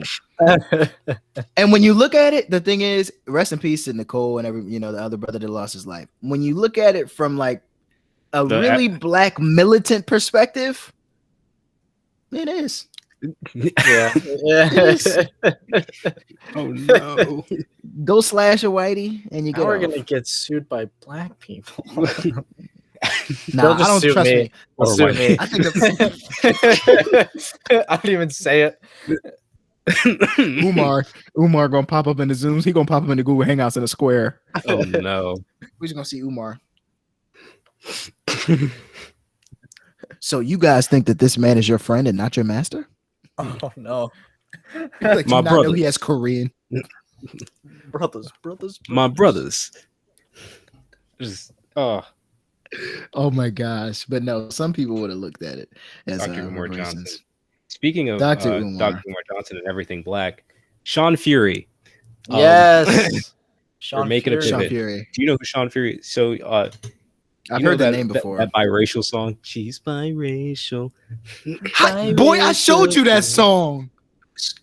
And when you look at it, the thing is, rest in peace to Nicole and the other brother that lost his life. When you look at it from like a really black militant perspective, it is. Yeah. Oh no. Go slash a whitey and you get. We're gonna get sued by black people. No, I don't trust me. Sue me. I think I don't even say it. Umar gonna pop up in the Zooms. He gonna pop up in the Google Hangouts in a square. Oh no. We're just gonna see Umar. So you guys think that this man is your friend and not your master? Oh no. Like, my brother. He has Korean. brothers. My brothers. Oh my gosh. But no, some people would have looked at it as Dr. Umar Johnson. Speaking of Dr. Umar Johnson and everything black, Sean Fury. Yes. We're making a pivot. Sean Fury. Do you know who Sean Fury is? So I've heard that name before. That biracial song. She's biracial. Boy, I showed you that song.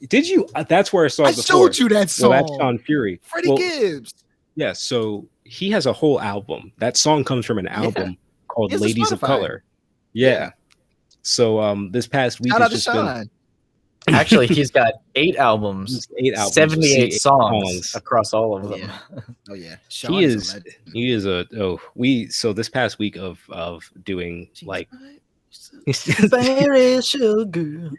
Did you? That's where I saw it before. I showed you that song. Well, that's Sean Fury. Freddie Gibbs. Yeah, so he has a whole album. That song comes from an album called Ladies of Color. Yeah. So this past week has just been... Actually, he's got 8 albums, 78 songs across all of them. Yeah. Oh yeah, Sean he is so this past week of doing like biracial girl.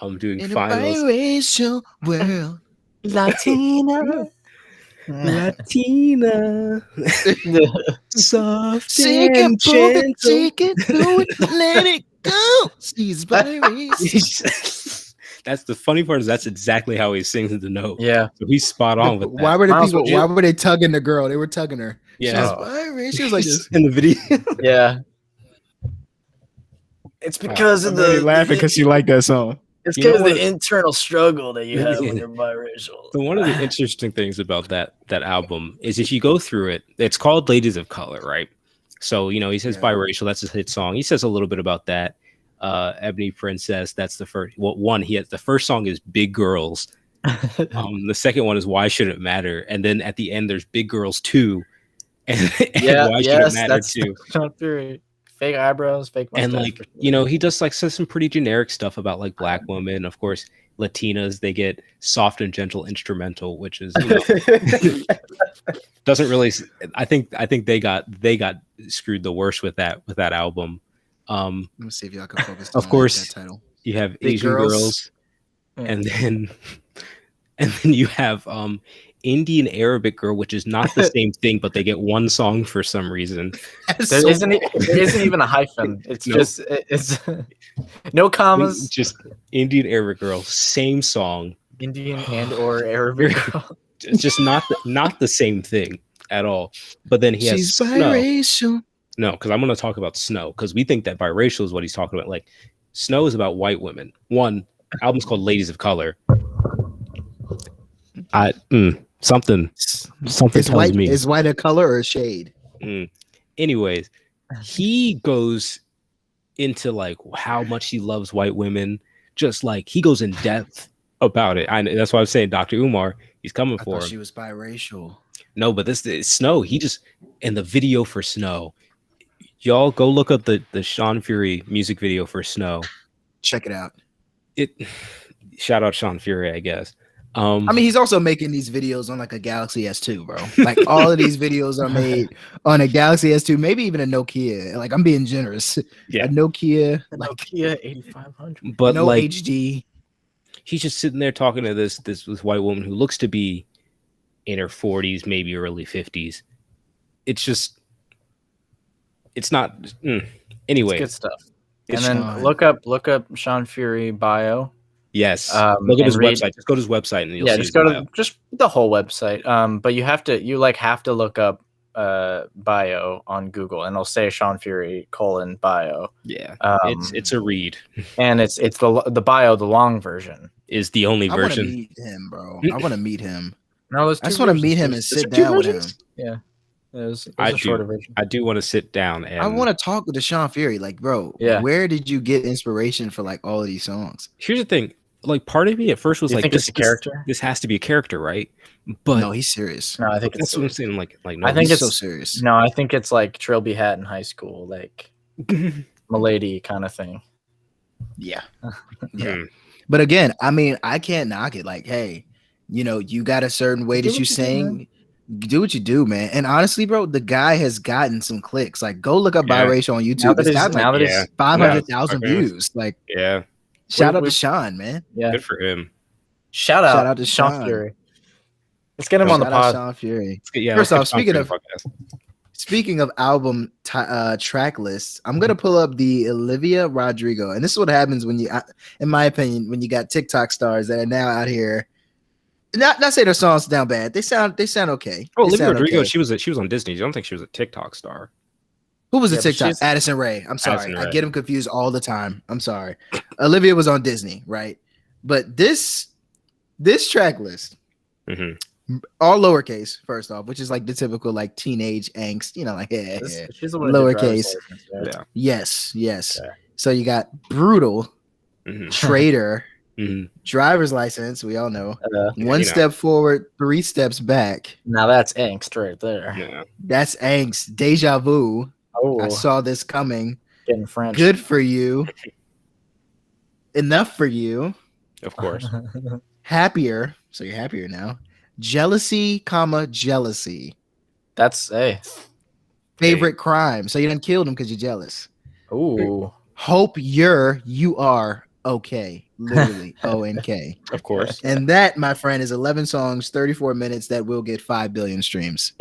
I'm doing in finals. A biracial world, Latina, soft and gentle. Take it, do it, let it go. She's biracial. That's the funny part is that's exactly how he sings in the note. Yeah, so he's spot on with that. Why were they tugging the girl? They were tugging her. Yeah, she was like this in the video. Yeah, it's because of the laughing because you like that song. It's because of the internal struggle that you have when you're biracial. So one of the interesting things about that album is if you go through it, it's called Ladies of Color, right? So he says biracial. That's his hit song. He says a little bit about that. Ebony Princess, that's the first one. The first song is Big Girls. The second one is Why Should It Matter, and then at the end there's Big Girls 2 and Why Should It Matter 2. Sean Fury. Fake eyebrows, fake mustache. And like he just like says some pretty generic stuff about like black women. Of course, Latinas, they get soft and gentle instrumental, which is doesn't really. I think they got screwed the worst with that album. Let me see if y'all can focus. Of course, that title. You have Big Asian girls, and then And then you have Indian Arabic Girl, which is not the same thing, but they get one song for some reason. There isn't even a hyphen. It's Nope. just it's no commas. Just Indian Arabic Girl, same song. Indian and or Arabic Girl. It's just not the same thing at all. But then he has Snow. Biracial. No, because I'm going to talk about Snow, because we think that biracial is what he's talking about. Like, Snow is about white women. One album's called Ladies of Color. Something tells me is white a color or a shade? Anyways, he goes into like how much he loves white women. Just like he goes in depth about it. That's why I'm saying Dr. Umar, he's coming for him. She was biracial. No, but this is Snow. He just in the video for Snow. Y'all go look up the Sean Fury music video for Snow. Check it out. Shout out Sean Fury, I guess. I mean, he's also making these videos on like a Galaxy S2, bro. Like all of these videos are made on a Galaxy S2, maybe even a Nokia. Like I'm being generous. Yeah, a Nokia, Nokia 8500. But no like, HD. He's just sitting there talking to this white woman who looks to be in her 40s, maybe early 50s. It's not. Anyway, it's good stuff. And then look up Sean Fury bio. Yes. Look at his website. Just go to his website and you'll see. Just go to just the whole website. But you have to look up bio on Google and it'll say Sean Fury bio. Yeah. It's a read. And it's the bio, the long version. Is the only version. I want to meet him, bro. I want to meet him. No, I just want to meet him and sit down with him. Yeah. There's a shorter version. I do want to sit down and I want to talk with Sean Fury. Like, bro, where did you get inspiration for like all of these songs? Here's the thing. Like, part of me at first was like, this is a character. This has to be a character, right? But no, he's serious. No, I think that's what I'm saying. Like, no, I think it's so serious. No, I think it's like Trilby Hat in high school, like Milady kind of thing. Yeah, yeah. But again, I mean, I can't knock it. Like, hey, you got a certain way that you sing. Do what you do, man. And honestly, bro, the guy has gotten some clicks. Like, go look up biracial on YouTube. It's got like 500,000 views. Like, yeah. Shout out to Sean, man. Yeah, good for him. Shout out to Sean Fury. Let's get him on the pod. Sean Fury. First off, speaking of album track lists, I'm gonna pull up the Olivia Rodrigo, and this is what happens when in my opinion, when you got TikTok stars that are now out here. Not say their songs sound bad. They sound okay. Oh, Olivia Rodrigo, okay. She was on Disney. I don't think she was a TikTok star. Who was a TikTok? Addison Rae. I'm sorry. I get them confused all the time. I'm sorry. Olivia was on Disney, right? But this track list, all lowercase, first off, which is like the typical like teenage angst, like she's lowercase. Yeah. Yes. Okay. So you got Brutal, Traitor, Driver's License. We all know. One step forward, 3 steps back. Now that's angst right there. Yeah. That's angst. Deja Vu. Oh, I saw this coming. Getting French. Good for you. Enough for you. Of course. Happier. So you're happier now. Jealousy, jealousy. That's favorite crime. So you done killed him because you're jealous. Ooh. Hope you are okay. Literally ONK. Of course. And that, my friend, is 11 songs, 34 minutes that will get 5 billion streams.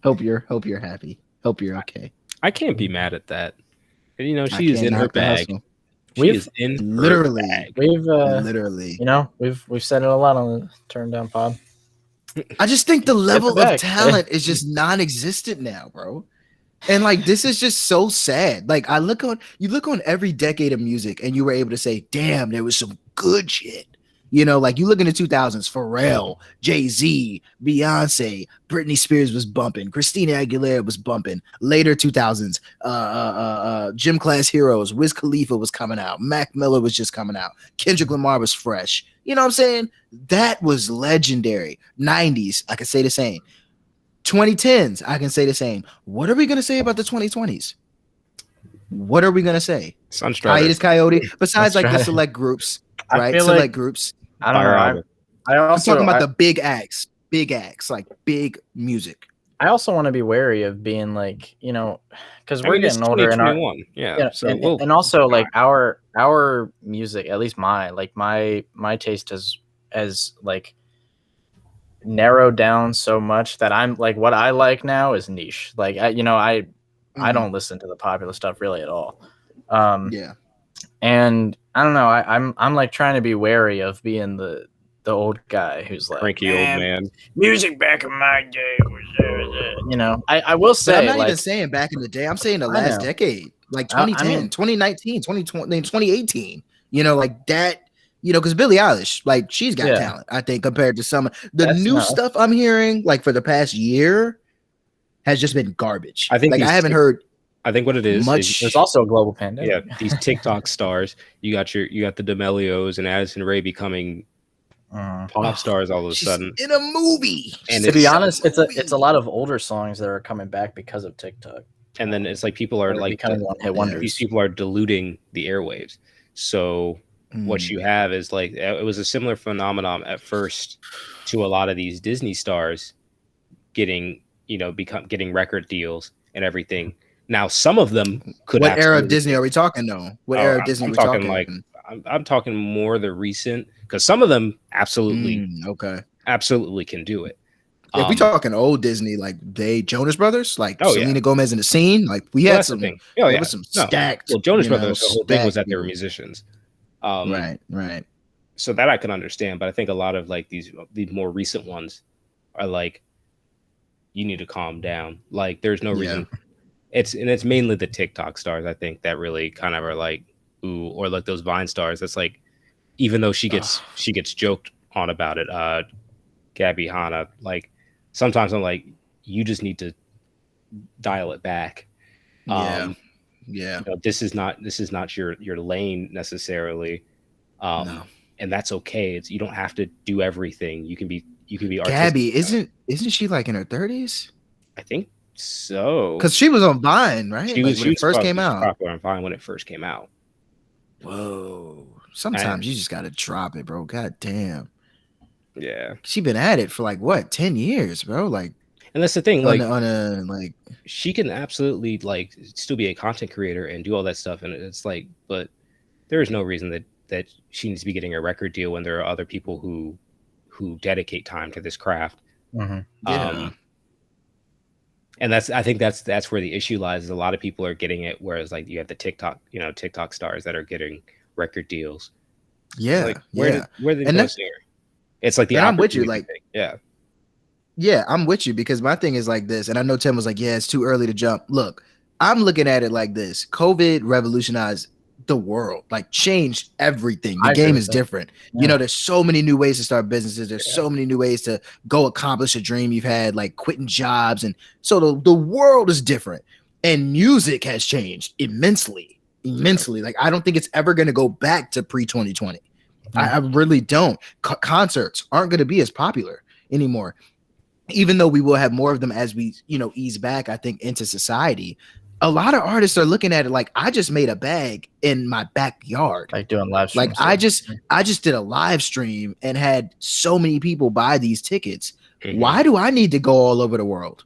Hope you're happy. Hope you're okay. I can't be mad at that. She is in her bag. We've literally we've said it a lot on the TurnDown pod. I just think the level of talent is just non-existent now, bro. And like this is just so sad. Like you look on every decade of music and you were able to say, damn, there was some good shit. Like you look in the 2000s, Pharrell, Jay-Z, Beyonce, Britney Spears was bumping, Christina Aguilera was bumping. Later 2000s, Gym Class Heroes, Wiz Khalifa was coming out, Mac Miller was just coming out, Kendrick Lamar was fresh. You know what I'm saying? That was legendary. 90s, I can say the same. 2010s, I can say the same. What are we gonna say about the 2020s? What are we gonna say? Hiatus Coyote. Besides like the select groups, right? Select groups. I don't know. I'm talking about the big acts, like big music. I also want to be wary of being like, you know, because we're it's getting older and our 2021. Yeah. yeah, So and also like our music, at least my taste as like narrowed down so much that I'm like what I like now is niche. Like I don't listen to the popular stuff really at all. Yeah. And I don't know, I'm like trying to be wary of being the old guy who's like, cranky old man. Music back in my day was, you know. I will say, but I'm not like, even saying back in the day. I'm saying the I last know. decade, like I 2010, mean, 2019, 2020, 2018. You know, like that. You know, because Billie Eilish, like she's got yeah, talent. I think compared to some the that's new no, stuff I'm hearing, like for the past year, has just been garbage. I think Like I haven't heard I think what it is much. there's also a global pandemic. yeah, these TikTok stars. You got the D'Amelios and Addison Rae becoming pop stars all of a She's sudden. in a movie. And To be it's honest, it's a lot of older songs that are coming back because of TikTok. and then it's like people are They're like becoming one-hit wonders. these people are diluting the airwaves. So what you have is like it was a similar phenomenon at first to a lot of these Disney stars getting getting record deals and everything. Now some of them could. What era of Disney are we talking though? What era of Disney I'm we talking? talking? Like I'm talking more the recent, because some of them absolutely can do it. If we talking old Disney, like Jonas Brothers, like Selena Gomez in the scene, like we had some. Thing. There was some stacked. Well, Jonas Brothers, the whole thing was that they were musicians. Right. So that I can understand, but I think a lot of like these more recent ones are like, you need to calm down. Like, there's no reason. It's mainly the TikTok stars, I think, that really kind of are like, ooh, or like those Vine stars. That's like, even though she gets joked on about it, Gabby Hanna, like sometimes I'm like, you just need to dial it back. Yeah. This is not your lane necessarily. No. And that's okay. You don't have to do everything. You can be artistic. Gabby, isn't she like in her 30s? I think so. Because she was on Vine, right? She when it first came out. Popular on Vine when it first came out. Whoa. Sometimes you just gotta drop it, bro. God damn. Yeah. She been at it for like what, 10 years, bro? Like, and that's the thing, like like she can absolutely like still be a content creator and do all that stuff, and it's like, but there is no reason that she needs to be getting a record deal when there are other people who dedicate time to this craft. Yeah. And I think that's where the issue lies. Is a lot of people are getting it, whereas like you have the TikTok stars that are getting record deals. Yeah. Like, where did they singer? It's like I'm with you, like thing. Yeah, I'm with you, because my thing is like this, and I know Tim was like, yeah, it's too early to jump. Look, I'm looking at it like this. COVID revolutionized the world, like changed everything. The game is different. Yeah. There's so many new ways to start businesses. There's so many new ways to go accomplish a dream you've had, like quitting jobs. And so the world is different, and music has changed immensely. Like, I don't think it's ever going to go back to pre-2020. I really don't. Concerts aren't going to be as popular anymore, even though we will have more of them as we, ease back, I think, into society. A lot of artists are looking at it like, I just made a bag in my backyard, like doing live streams. Like I just did a live stream and had so many people buy these tickets. Why do I need to go all over the world?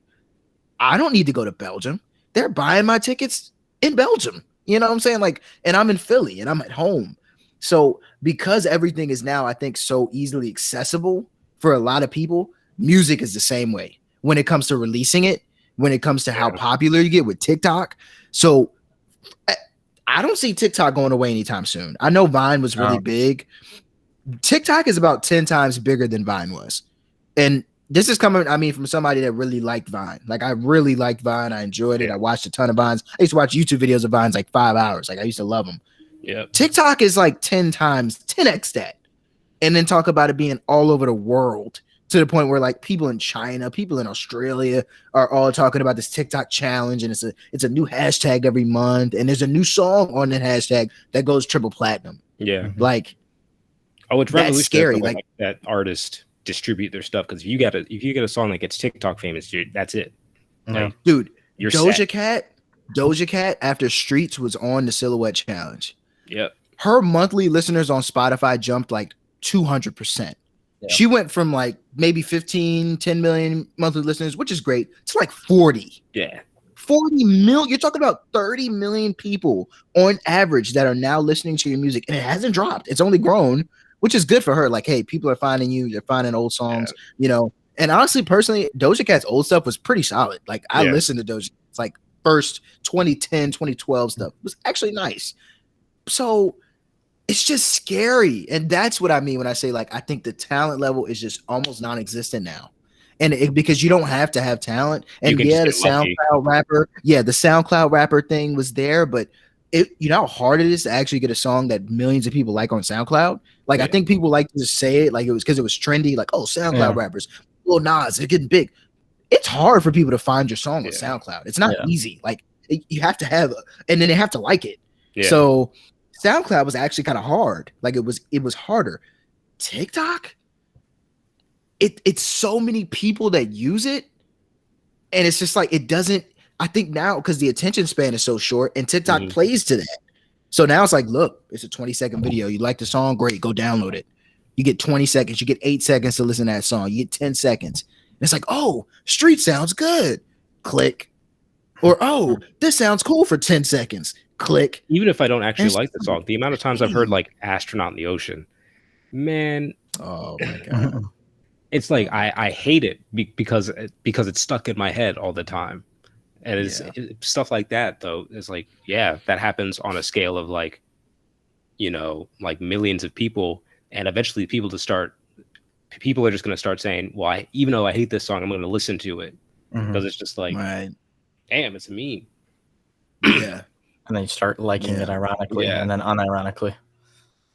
I don't need to go to Belgium. They're buying my tickets in Belgium. You know what I'm saying? Like, and I'm in Philly and I'm at home. So because everything is now, I think, so easily accessible for a lot of people, music is the same way when it comes to releasing it, when it comes to how popular you get with TikTok. So I don't see TikTok going away anytime soon. I know Vine was really big. TikTok is about 10 times bigger than Vine was. And this is coming, from somebody that really liked Vine. Like, I really liked Vine. I enjoyed it. I watched a ton of Vines. I used to watch YouTube videos of Vines like 5 hours. Like, I used to love them. Yeah. TikTok is like 10x that. And then talk about it being all over the world, to the point where like people in China, people in Australia are all talking about this TikTok challenge, and it's a new hashtag every month, and there's a new song on that hashtag that goes triple platinum. Yeah. Like, it's that's scary. Like that artists distribute their stuff, because if you get a song that gets TikTok famous, that's it. Like, dude, Doja Cat after Streets was on the Silhouette Challenge. Yep. Her monthly listeners on Spotify jumped like 200%. She went from like maybe 10 million monthly listeners, which is great, to like 40. Yeah. 40 million. You're talking about 30 million people on average that are now listening to your music, and it hasn't dropped. It's only grown, which is good for her. Like, hey, people are finding you. They're finding old songs, you know. And honestly, personally, Doja Cat's old stuff was pretty solid. Like, I listened to Doja Cat's like first 2010, 2012 stuff. It was actually nice. So it's just scary. And that's what I mean when I say, like, I think the talent level is just almost non-existent now. And because you don't have to have talent. And yeah, the SoundCloud rapper thing was there, but you know how hard it is to actually get a song that millions of people like on SoundCloud. Like, I think people like to just say it like it was because it was trendy, like, oh, SoundCloud rappers, Lil Nas, they're getting big. It's hard for people to find your song on SoundCloud. It's not easy. Like, you have to have, and then they have to like it. So SoundCloud was actually kind of hard. Like, it was harder. TikTok, it's so many people that use it, and it's just like, it doesn't. I think now, because the attention span is so short, and TikTok plays to that. So now it's like, look, it's a 20-second video. You like the song? Great, go download it. You get 20 seconds. You get 8 seconds to listen to that song. You get 10 seconds. And it's like, oh, Street sounds good. Click. Or, oh, this sounds cool for 10 seconds. Click. Even if I don't actually like the song, the amount of times I've heard like Astronaut in the Ocean, man. Oh my God. It's like, I hate it because it's stuck in my head all the time. And it's stuff like that, though. It's like, yeah, that happens on a scale of like, you know, like millions of people. And eventually people are just going to start saying, well, even though I hate this song, I'm going to listen to it. Because it's just like, damn, it's a meme. Yeah. And then you start liking it ironically and then unironically.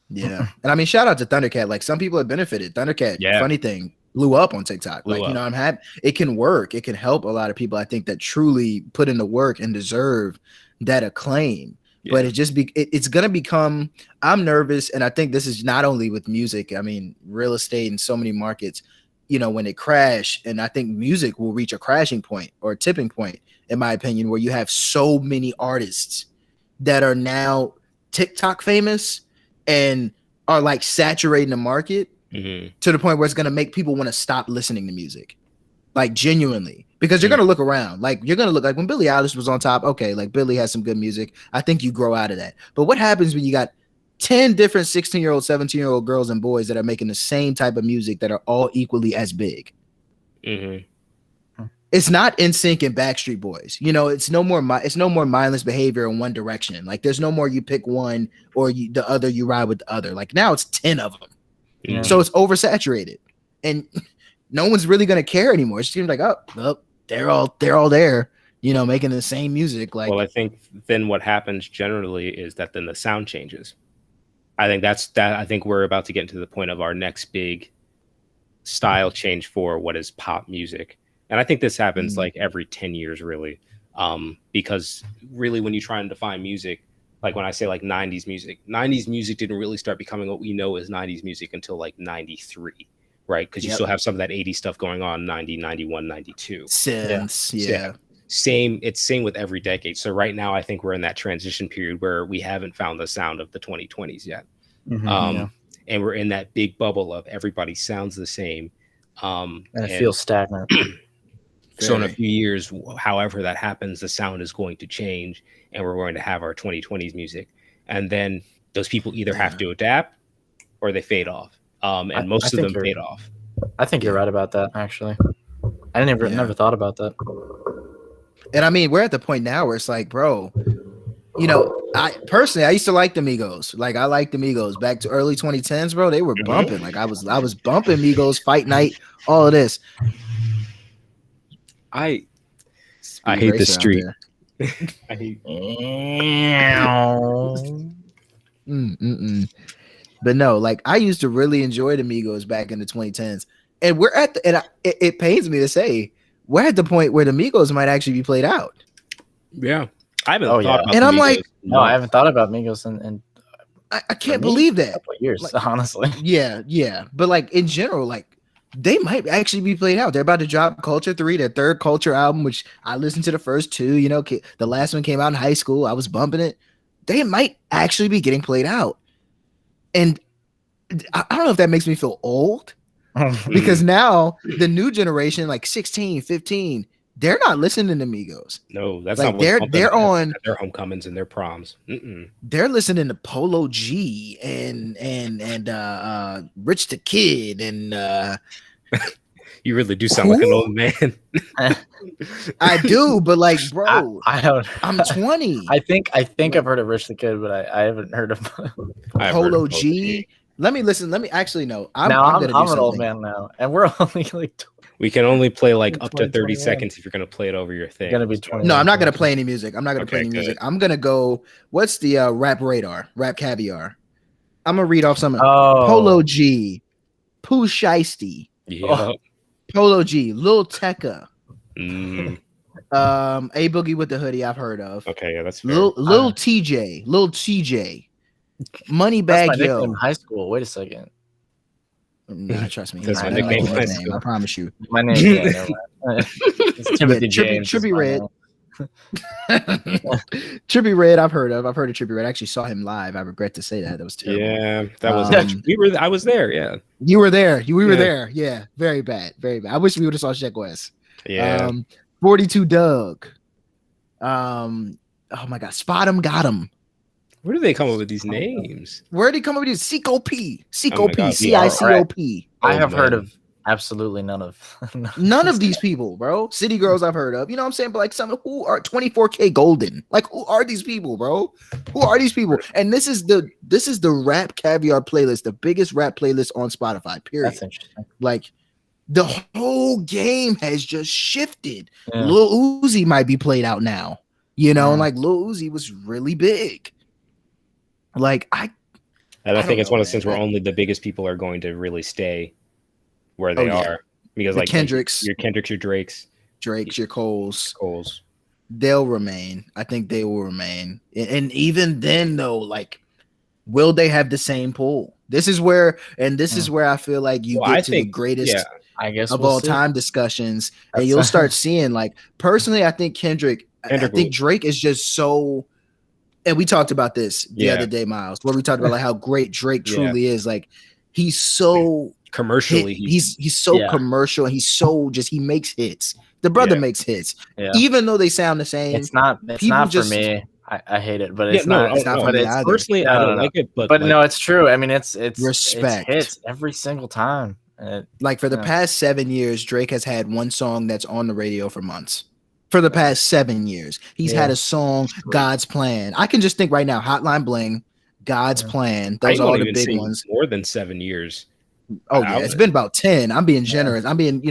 Yeah. And I mean, shout out to Thundercat. Like, some people have benefited. Thundercat, funny thing, blew up on TikTok. You know, I'm happy. It can work. It can help a lot of people, I think, that truly put in the work and deserve that acclaim. But it's going to become, I'm nervous. And I think this is not only with music, I mean, real estate and so many markets, you know, when it crash, and I think music will reach a crashing point or a tipping point, in my opinion, where you have so many artists that are now TikTok famous and are like saturating the market to the point where it's going to make people want to stop listening to music, like, genuinely, because you're going to look around, like, you're going to look like when Billie Eilish was on top. Okay, like, Billie has some good music. I think you grow out of that. But what happens when you got 10 different 16-year-old, 17-year-old girls and boys that are making the same type of music that are all equally as big? It's not NSYNC and Backstreet Boys. You know, it's no more mindless behavior in one direction. Like, there's no more you pick one or the other, you ride with the other. Like, now it's 10 of them. So it's oversaturated, and no one's really gonna care anymore. It seems like, oh, they're all there, you know, making the same music. Like, well, I think then what happens generally is that then the sound changes. I think we're about to get into the point of our next big style change for what is pop music. And I think this happens like every 10 years, really. Because really, when you try and define music, like when I say like 90s music didn't really start becoming what we know as 90s music until like 93, right? Because you still have some of that 80s stuff going on, 90, 91, 92. Synths, It's same with every decade. So right now, I think we're in that transition period where we haven't found the sound of the 2020s yet. And we're in that big bubble of everybody sounds the same. And it feels stagnant. So in a few years, however that happens, the sound is going to change, and we're going to have our 2020s music. And then those people either have to adapt or they fade off. And most of them fade off. I think you're right about that, actually. I never thought about that. And I mean, we're at the point now where it's like, bro, you know, I used to like the Migos. Like, I liked the Migos back to early 2010s, bro. They were bumping. Like, I was bumping Migos, Fight Night, all of this. I hate the street. I hate. But no, like, I used to really enjoy the Migos back in the 2010s, and we're at it pains me to say, we're at the point where the Migos might actually be played out. Yeah, I haven't thought about. And I'm Migos. Like, no, I haven't thought about Migos, and I can't believe that. A couple of years, like, honestly. Yeah, but like, in general, like, they might actually be played out. They're about to drop Culture 3, their third Culture album, which I listened to the first two. You know, the last one came out in high school. I was bumping it. They might actually be getting played out. And I don't know if that makes me feel old, Because now the new generation, like 16, 15, they're not listening to Migos. No, that's like not what they're on at their homecomings and their proms. They're listening to Polo G and Rich the Kid and you really do sound like an old man. I do, but like, bro, I don't. I'm 20. I think I've heard of Rich the Kid, but I haven't heard of Polo G. Let me listen. Let me actually know. I'm an old man now, and we're only like. We can only play like up to 30 seconds if you're gonna play it over your thing. Gonna be 20. No, I'm not gonna play any music. I'm not gonna play any music. I'm gonna go. What's the rap radar? Rap caviar. I'm gonna read off some. Polo G, Pooh Shiesty. Yeah. Polo G, Lil Tecca. Mm. A Boogie with the Hoodie. I've heard of. Okay, yeah, that's fair. Lil TJ, Moneybag Yo. In high school. Wait a second. Nah, trust me. That's my nickname. I promise you. My name is Timothy James. Trippy Red. Trippy Red, I've heard of. I've heard of Trippy Red. I actually saw him live. I regret to say that. That was terrible. Yeah, that was. I was there. Yeah, you were there. We were there. Yeah, very bad. Very bad. I wish we would have saw Sheck West. Yeah. 42 Doug. Oh my God. Spot 'em, got 'em. Where do they come up with these names? Where did they come up with these? Cicop, God, CICOP. I have heard of absolutely none of these people, bro. City Girls I've heard of. You know what I'm saying? But like some who are 24K Golden. Like who are these people, bro? Who are these people? And this is the rap caviar playlist, the biggest rap playlist on Spotify, period. That's interesting. Like the whole game has just shifted. Yeah. Lil Uzi might be played out now. You know, and like Lil Uzi was really big. Like I think it's one of those things where only the biggest people are going to really stay where they are, because like Kendricks, your Drakes, your Coles, they'll remain. I think they will remain, and even then, though, like, will they have the same pull? This is where I feel like you get to the greatest, I guess, of all time discussions, and you'll start seeing, like, personally, I think Kendrick, I think Drake is just so. And we talked about this the other day, Miles, where we talked about like how great Drake truly is. Like he's so commercially, he's so commercial. He's so he makes hits. The brother makes hits, even though they sound the same. It's not for me. I hate it, but it's not. It's not for me either. Personally, I don't like it, but like, no, it's true. I mean, it's respect. It's hits every single time. Like for the past 7 years, Drake has had one song that's on the radio for months. For the past 7 years, he's had a song, God's Plan. I can just think right now, Hotline Bling, God's Plan. Those are all the big ones. More than 7 years. Oh yeah, it's been about 10. I'm being generous. I'm being,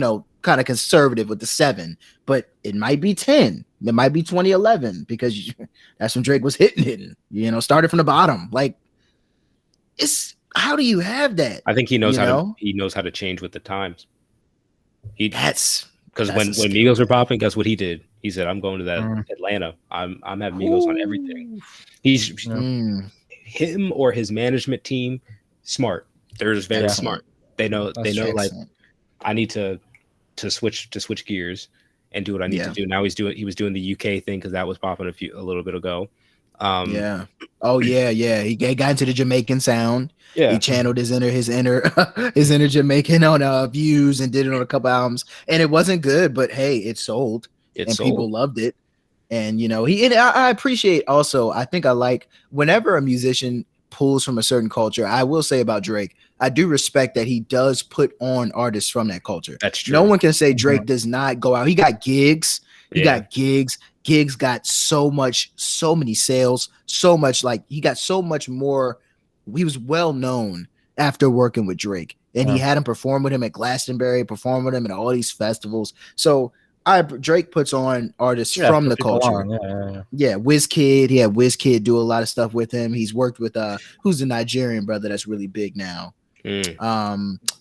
kind of conservative with the 7, but it might be 10. It might be 2011 because that's when Drake was hitting. Started from the bottom. Like, how do you have that? I think he knows how to change with the times. Because when Migos were popping, guess what he did? He said, "I'm going to that Atlanta. I'm having Migos on everything." He's him or his management team, smart. They're just very smart. They know like I need to switch gears and do what I need to do. Now he was doing the UK thing because that was popping a little bit ago. He got into the Jamaican sound. He channeled his inner Jamaican on Views and did it on a couple albums, and it wasn't good, but hey, it sold. People loved it. And I appreciate also, I think I like whenever a musician pulls from a certain culture. I will say about Drake, I do respect that he does put on artists from that culture. That's true. No one can say Drake does not go out. He got gigs. Gigs got so many sales, so much, like he got so much more. He was well known after working with Drake, and he had him perform with him at Glastonbury, perform with him at all these festivals. So Drake puts on artists from the culture. WizKid, he had WizKid do a lot of stuff with him. He's worked with who's the Nigerian brother that's really big now.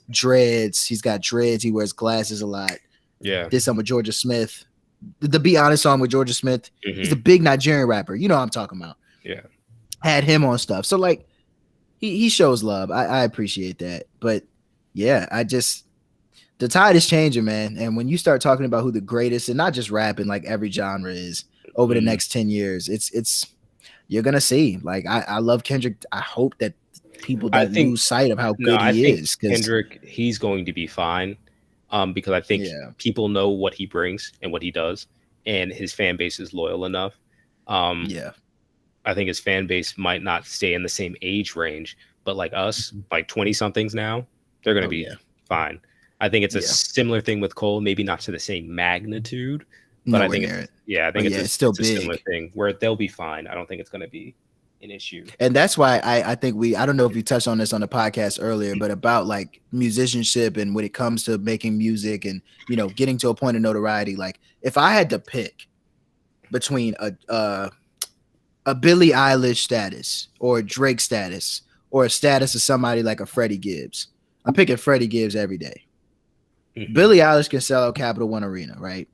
Dreads, he's got dreads. He wears glasses a lot. Did some with Georgia Smith. The Be Honest song with Georgia Smith. He's a big Nigerian rapper. You know what I'm talking about. Had him on stuff. So like he shows love. I appreciate that. But yeah, the tide is changing, man. And when you start talking about who the greatest, and not just rap in like every genre is over the next 10 years, it's you're gonna see. Like I love Kendrick. I hope that people don't lose sight of how good I he think is. Kendrick, he's going to be fine, because I think people know what he brings and what he does, and his fan base is loyal enough. I think his fan base might not stay in the same age range, but like us, like 20 somethings now, they're going to be fine. I think it's a similar thing with Cole, maybe not to the same magnitude, but I think it's still a similar thing where they'll be fine. I don't think it's going to be an issue. And that's why I think I don't know if you touched on this on the podcast earlier, but about like musicianship and when it comes to making music and, you know, getting to a point of notoriety. Like if I had to pick between a Billie Eilish status or a Drake status or a status of somebody like a Freddie Gibbs, I'm picking Freddie Gibbs every day. Billie Eilish can sell out Capital One Arena, right?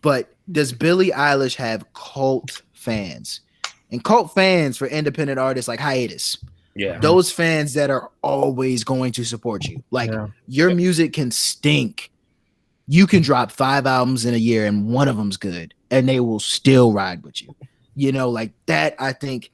But does Billie Eilish have cult fans? And cult fans for independent artists like Hiatus. Yeah. Those fans that are always going to support you. Like your music can stink. You can drop 5 albums in a year and one of them's good and they will still ride with you. You know, like that, I think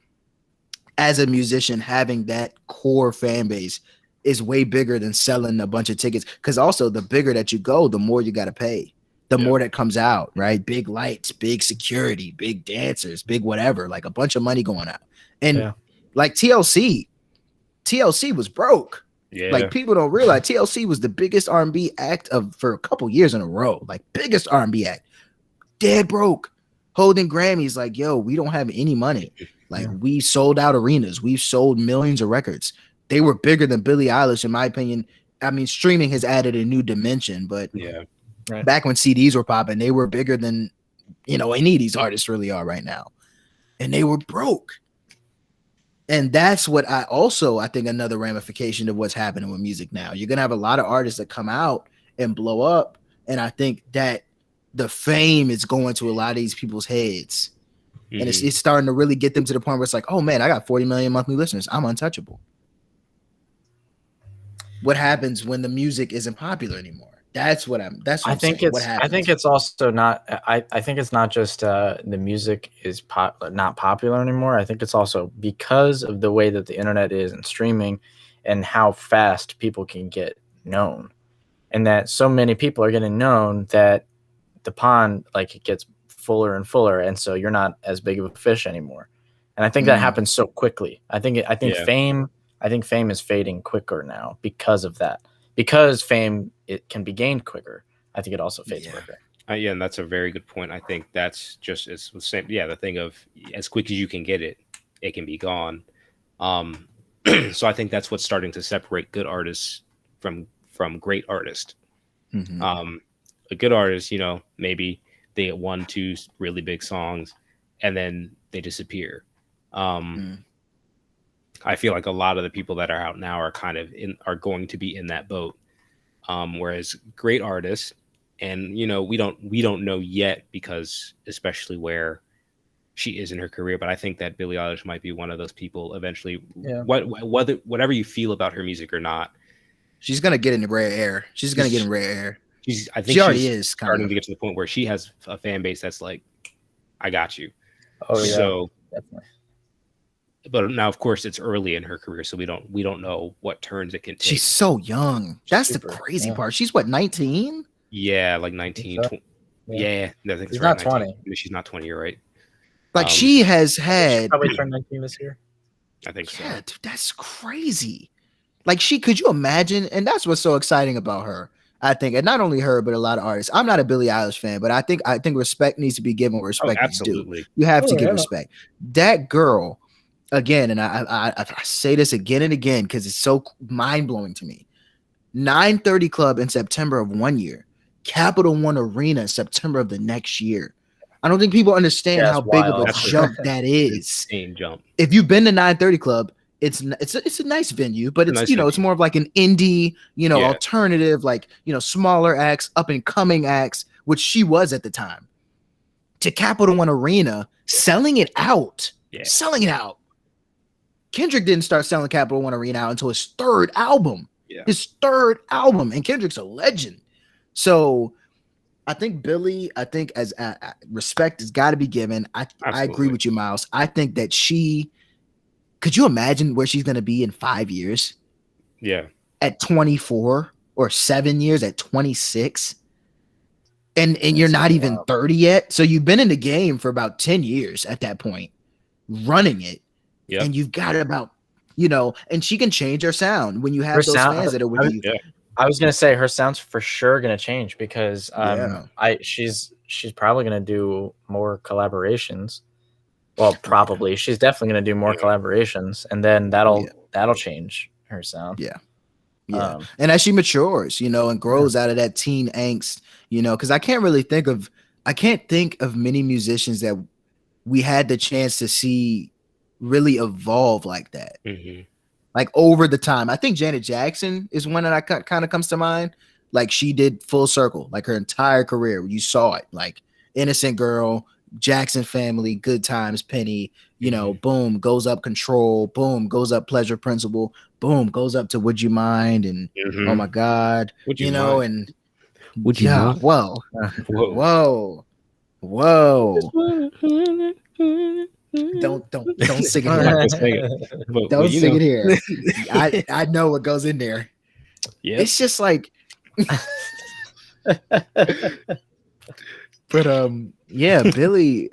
as a musician, having that core fan base is way bigger than selling a bunch of tickets. Because also the bigger that you go, the more you got to pay. The more that comes out, right? Big lights, big security, big dancers, big whatever, like a bunch of money going out. And like TLC was broke. Yeah. Like people don't realize TLC was the biggest R&B act for a couple years in a row. Like biggest R&B act. Dead broke. Holding Grammys like, yo, we don't have any money. Like we sold out arenas. We've sold millions of records. They were bigger than Billie Eilish, in my opinion. I mean, streaming has added a new dimension, but back when CDs were popping, they were bigger than, you know, any of these artists really are right now. And they were broke. And that's what I think another ramification of what's happening with music now. You're going to have a lot of artists that come out and blow up. And I think that the fame is going to a lot of these people's heads. And it's starting to really get them to the point where it's like, oh man, I got 40 million monthly listeners. I'm untouchable. What happens when the music isn't popular anymore? That's what I'm saying. I think it's also not. I think it's not just the music is not popular anymore. I think it's also because of the way that the internet is and streaming, and how fast people can get known, and that so many people are getting known that the pond like it gets fuller and fuller, and so you're not as big of a fish anymore. And I think that happens so quickly. I think fame is fading quicker now because of that. Because fame, it can be gained quicker. I think it also fades quicker. And that's a very good point. I think that's just it's the same. Yeah, the thing of as quick as you can get it, it can be gone. So I think that's what's starting to separate good artists from great artists. A good artist, you know, maybe they get 1-2 really big songs, and then they disappear. I feel like a lot of the people that are out now are kind of are going to be in that boat. Whereas great artists, and you know, we don't know yet because especially where she is in her career, but I think that Billie Eilish might be one of those people eventually. Whatever you feel about her music or not, she's gonna get in rare air. She's gonna get in rare air. I think she already is starting to get to the point where she has a fan base that's like, I got you. Oh yeah, so definitely. But now, of course, it's early in her career, so we don't know what turns it can take. She's so young. That's the crazy part. She's what, 19? Yeah, like 19. Yeah, I think she's not 20. She's not 20. You're right. Like she has had. She probably turned 19 this year. I think so. Yeah, dude, that's crazy. Like could you imagine? And that's what's so exciting about her. I think, and not only her, but a lot of artists. I'm not a Billie Eilish fan, but I think respect needs to be given where respect is due. You have to give respect. That girl. Again, and I say this again and again because it's so mind-blowing to me. 930 Club in September of 1 year. Capital One Arena in September of the next year. I don't think people understand how big of a jump that is. Insane jump. If you've been to 930 Club, it's a nice venue, but it's it's more of like an indie, alternative, like smaller acts, up and coming acts, which she was at the time. To Capital One Arena, selling it out. Kendrick didn't start selling Capital One Arena out until his third album. And Kendrick's a legend. So I think Billie, as respect has got to be given. I agree with you, Miles. I think that she Could you imagine where she's gonna be in 5 years? Yeah. At 24 or 7 years at 26. And you're not even 30 yet. So you've been in the game for about 10 years at that point, running it. Yep. And you've got about, and she can change her sound when you have those fans that are with you. Yeah. I was gonna say her sound's for sure gonna change because she's probably gonna do more collaborations. Well, probably she's definitely gonna do more collaborations, and then that'll change her sound. Yeah. Yeah. And as she matures, and grows out of that teen angst, because I can't think of many musicians that we had the chance to see really evolve like that. Mm-hmm. Like over the time. I think Janet Jackson is one that I kind of comes to mind. Like she did full circle, like her entire career. You saw it, like Innocent Girl, Jackson Family, Good Times, Penny, boom, goes up Control, boom, goes up Pleasure Principle, boom, goes up to Would You Mind, and oh my God, Would you mind? And Would you mind? Whoa. Don't sing it here. Don't sing it here. I know what goes in there. Yeah, it's just like but yeah, Billy,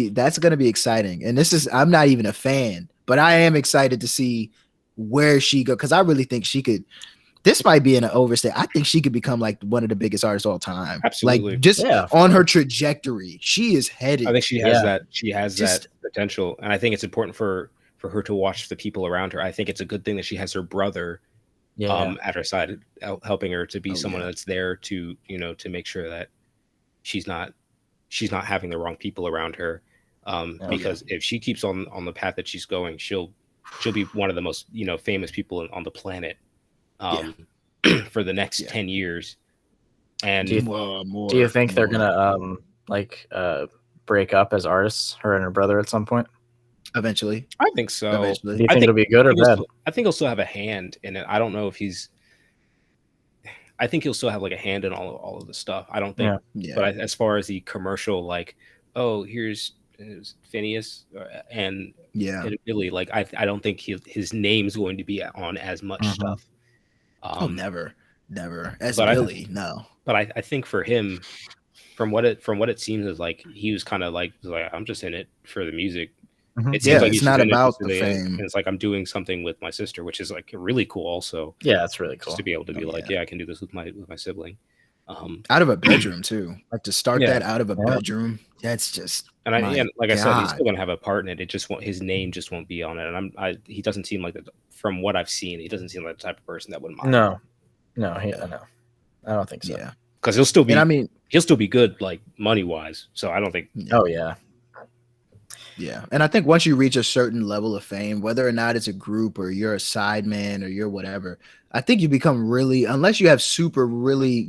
that's gonna be exciting. And I'm not even a fan, but I am excited to see where she go, because I really think she could. This might be an overstay. I think she could become like one of the biggest artists of all time. Absolutely. Like just on her trajectory, she is headed. I think she has that. She has that potential, and I think it's important for her to watch the people around her. I think it's a good thing that she has her brother, at her side, helping her to be someone that's there to to make sure that she's not having the wrong people around her. Because if she keeps on the path that she's going, she'll be one of the most famous people on the planet. For the next 10 years. And do you think they're gonna break up as artists, her and her brother, at some point? Eventually. I think so. Do you think it'll be good or bad? I think he'll still have a hand in it. I don't know if I think he'll still have like a hand in all of the stuff. I don't think. But as far as the commercial, like, oh, here's Phineas and Billy, like I don't think his name's going to be on as much stuff. Never as Billy. No, but I think for him, from what it seems, is like he was kind of like I'm just in it for the music. It seems like it's not about the fame. And it's like I'm doing something with my sister, which is like really cool. Also, it's really cool just to be able to be I can do this with my sibling. Out of a bedroom too, like to start that out of a bedroom. That's just like I said, he's still gonna have a part in it. It just his name just won't be on it. And he doesn't seem like from what I've seen, he doesn't seem like the type of person that wouldn't mind. No, I don't think so. Yeah, because he'll still be. He'll still be good, like money wise. So I don't think. Oh yeah. Yeah, and I think once you reach a certain level of fame, whether or not it's a group or you're a sideman or you're whatever, I think you become really, unless you have super really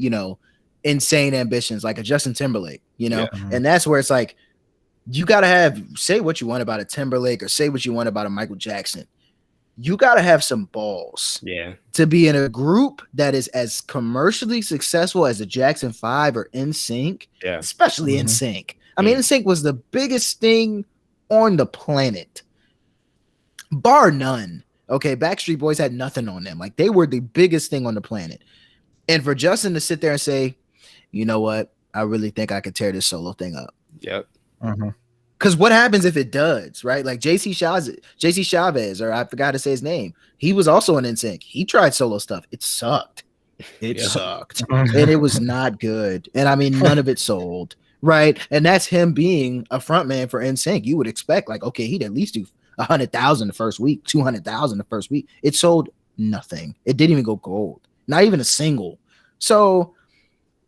insane ambitions like a Justin Timberlake, and that's where it's like you gotta say what you want about a Timberlake or say what you want about a Michael Jackson. You gotta have some balls, to be in a group that is as commercially successful as the Jackson 5 or NSYNC, especially NSYNC. I mean, NSYNC was the biggest thing on the planet, bar none. Okay, Backstreet Boys had nothing on them. Like they were the biggest thing on the planet, and for Justin to sit there and say, you know what? I really think I could tear this solo thing up. Yep. Because what happens if it does, right? Like JC Chavez, or I forgot to say his name. He was also an NSYNC. He tried solo stuff. It sucked. It sucked. And it was not good. And I mean, none of it sold, right? And that's him being a frontman for NSYNC. You would expect, like, okay, he'd at least do 100,000 the first week, 200,000 the first week. It sold nothing. It didn't even go gold. Not even a single. So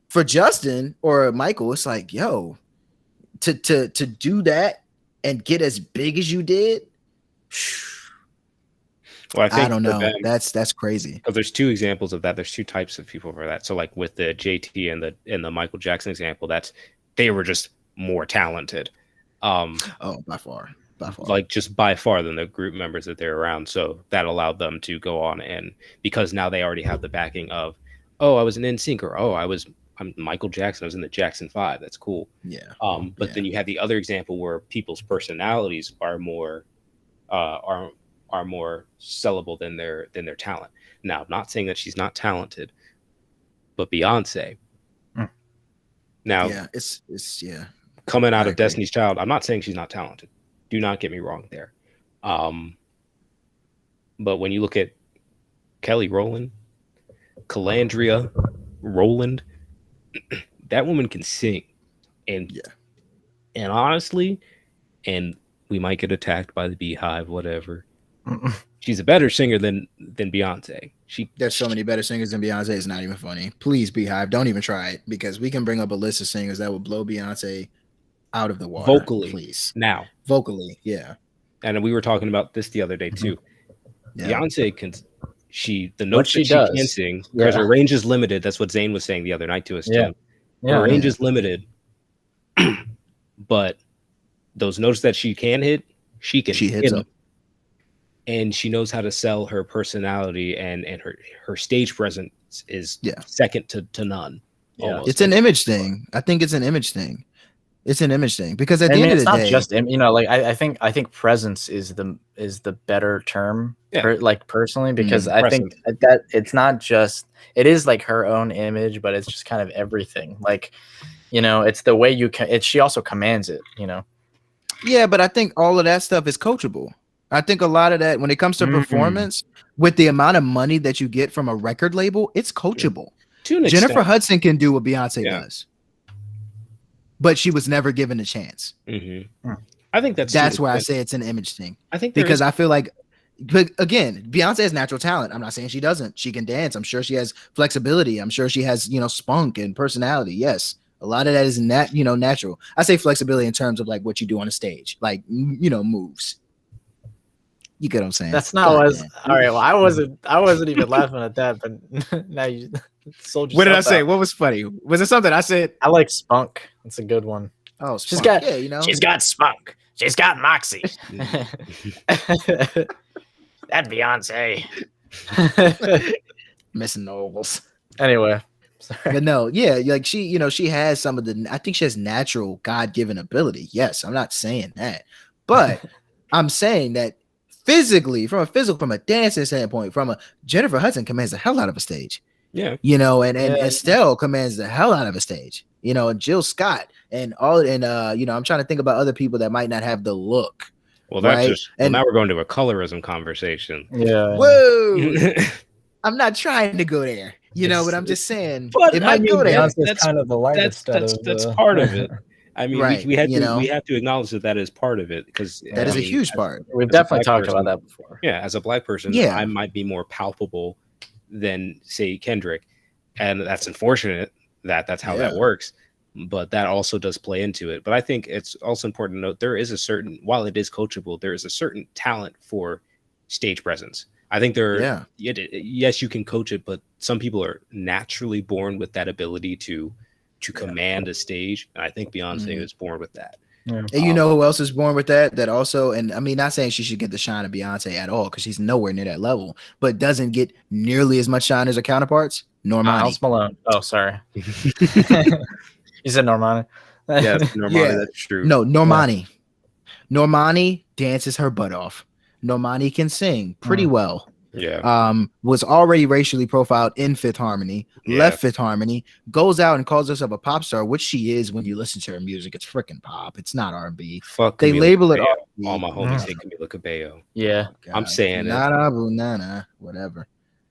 for Justin or Michael, it's like, yo, to do that and get as big as you did. Well, I don't know. That's crazy. Because there's two examples of that. There's two types of people for that. So like with the JT and the Michael Jackson example, they were just more talented. By far. Like just by far than the group members that they're around. So that allowed them to go on, and because now they already have the backing of, oh, I was an NSYNC, or I'm Michael Jackson, I was in the Jackson 5. That's cool. Yeah. But then you have the other example where people's personalities are more are more sellable than their talent. Now, I'm not saying that she's not talented, but Beyonce. Now, yeah, it's coming out I of agree. Destiny's Child, I'm not saying she's not talented. Do not get me wrong there. But when you look at Kelly Rowland, Calandria Rowland, that woman can sing. And and honestly, and we might get attacked by the Beehive, whatever. She's a better singer than Beyonce. There's so many better singers than Beyonce. It's not even funny. Please, Beehive, don't even try it, because we can bring up a list of singers that will blow Beyonce out of the water. Vocally, please. Now, vocally, yeah. And we were talking about this the other day too. Yeah. Beyonce can, the notes that she can sing, because her range is limited. That's what Zane was saying the other night to us too. Her range is limited, but those notes that she can hit, she hits them. And she knows how to sell her personality, and her stage presence is second to none. Yeah. It's an image thing. I think it's an image thing. It's an image thing, because at the end of the day, it's not just, you know, like I think presence is the better term, like personally, because I think that it's not just, it is like her own image, but it's just kind of everything. Like, you know, it's the way she also commands it, you know. Yeah, but I think all of that stuff is coachable. I think a lot of that, when it comes to performance, with the amount of money that you get from a record label, it's coachable. Jennifer Hudson can do what Beyonce does, but she was never given a chance. I think that's where I say it's an image thing. I think because I feel like, but again, Beyonce has natural talent. I'm not saying she doesn't. She can dance. I'm sure she has flexibility. I'm sure she has, you know, spunk and personality. Yes, a lot of that is natural. I say flexibility in terms of like what you do on a stage, like, you know, moves. You get what I'm saying? That's not what all right. Well, I wasn't even laughing at that, but now you sold yourself. What did I say? What was funny? Was it something I said? I like spunk. It's a good one. Oh, she's got, you know, she's got spunk. She's got moxie. That Beyonce. Missing Knowles. Anyway. Sorry. But no, like she, you know, she has some of I think she has natural God-given ability. Yes, I'm not saying that, but I'm saying that physically, from a dancing standpoint, from a Jennifer Hudson commands the hell out of a stage. Yeah. You know, and Estelle commands the hell out of a stage. You know, and Jill Scott and you know, I'm trying to think about other people that might not have the look. Well, that's right? Now we're going to a colorism conversation. Yeah. Whoa. I'm not trying to go there. You know, but I'm just saying it might go there. That's kind of the lightest. That's part of it. I mean, we have to acknowledge that is part of it, because that is a huge part. We've definitely talked about that before. Yeah, as a Black person, I might be more palpable than, say, Kendrick, and that's unfortunate that that's how that works. But that also does play into it. But I think it's also important to note there is a certain, while it is coachable, there is a certain talent for stage presence. I think yes, you can coach it, but some people are naturally born with that ability to command a stage. And I think Beyonce is born with that. Yeah. And you know who else is born with that also, and I mean, not saying she should get the shine of Beyonce at all, because she's nowhere near that level, but doesn't get nearly as much shine as her counterparts. Normani. Miles Malone. Oh, sorry. You said Normani. Yes, Normani, that's true. No, Normani. Yeah. Normani dances her butt off. Normani can sing pretty well. Yeah. Was already racially profiled in Fifth Harmony, left Fifth Harmony, goes out and calls herself a pop star, which she is when you listen to her music. It's freaking pop. It's not R&B. Fuck, they Camila label Cabello. it All my homies say Camila Cabello. Yeah. God. I'm saying Nana, boo, nana, whatever.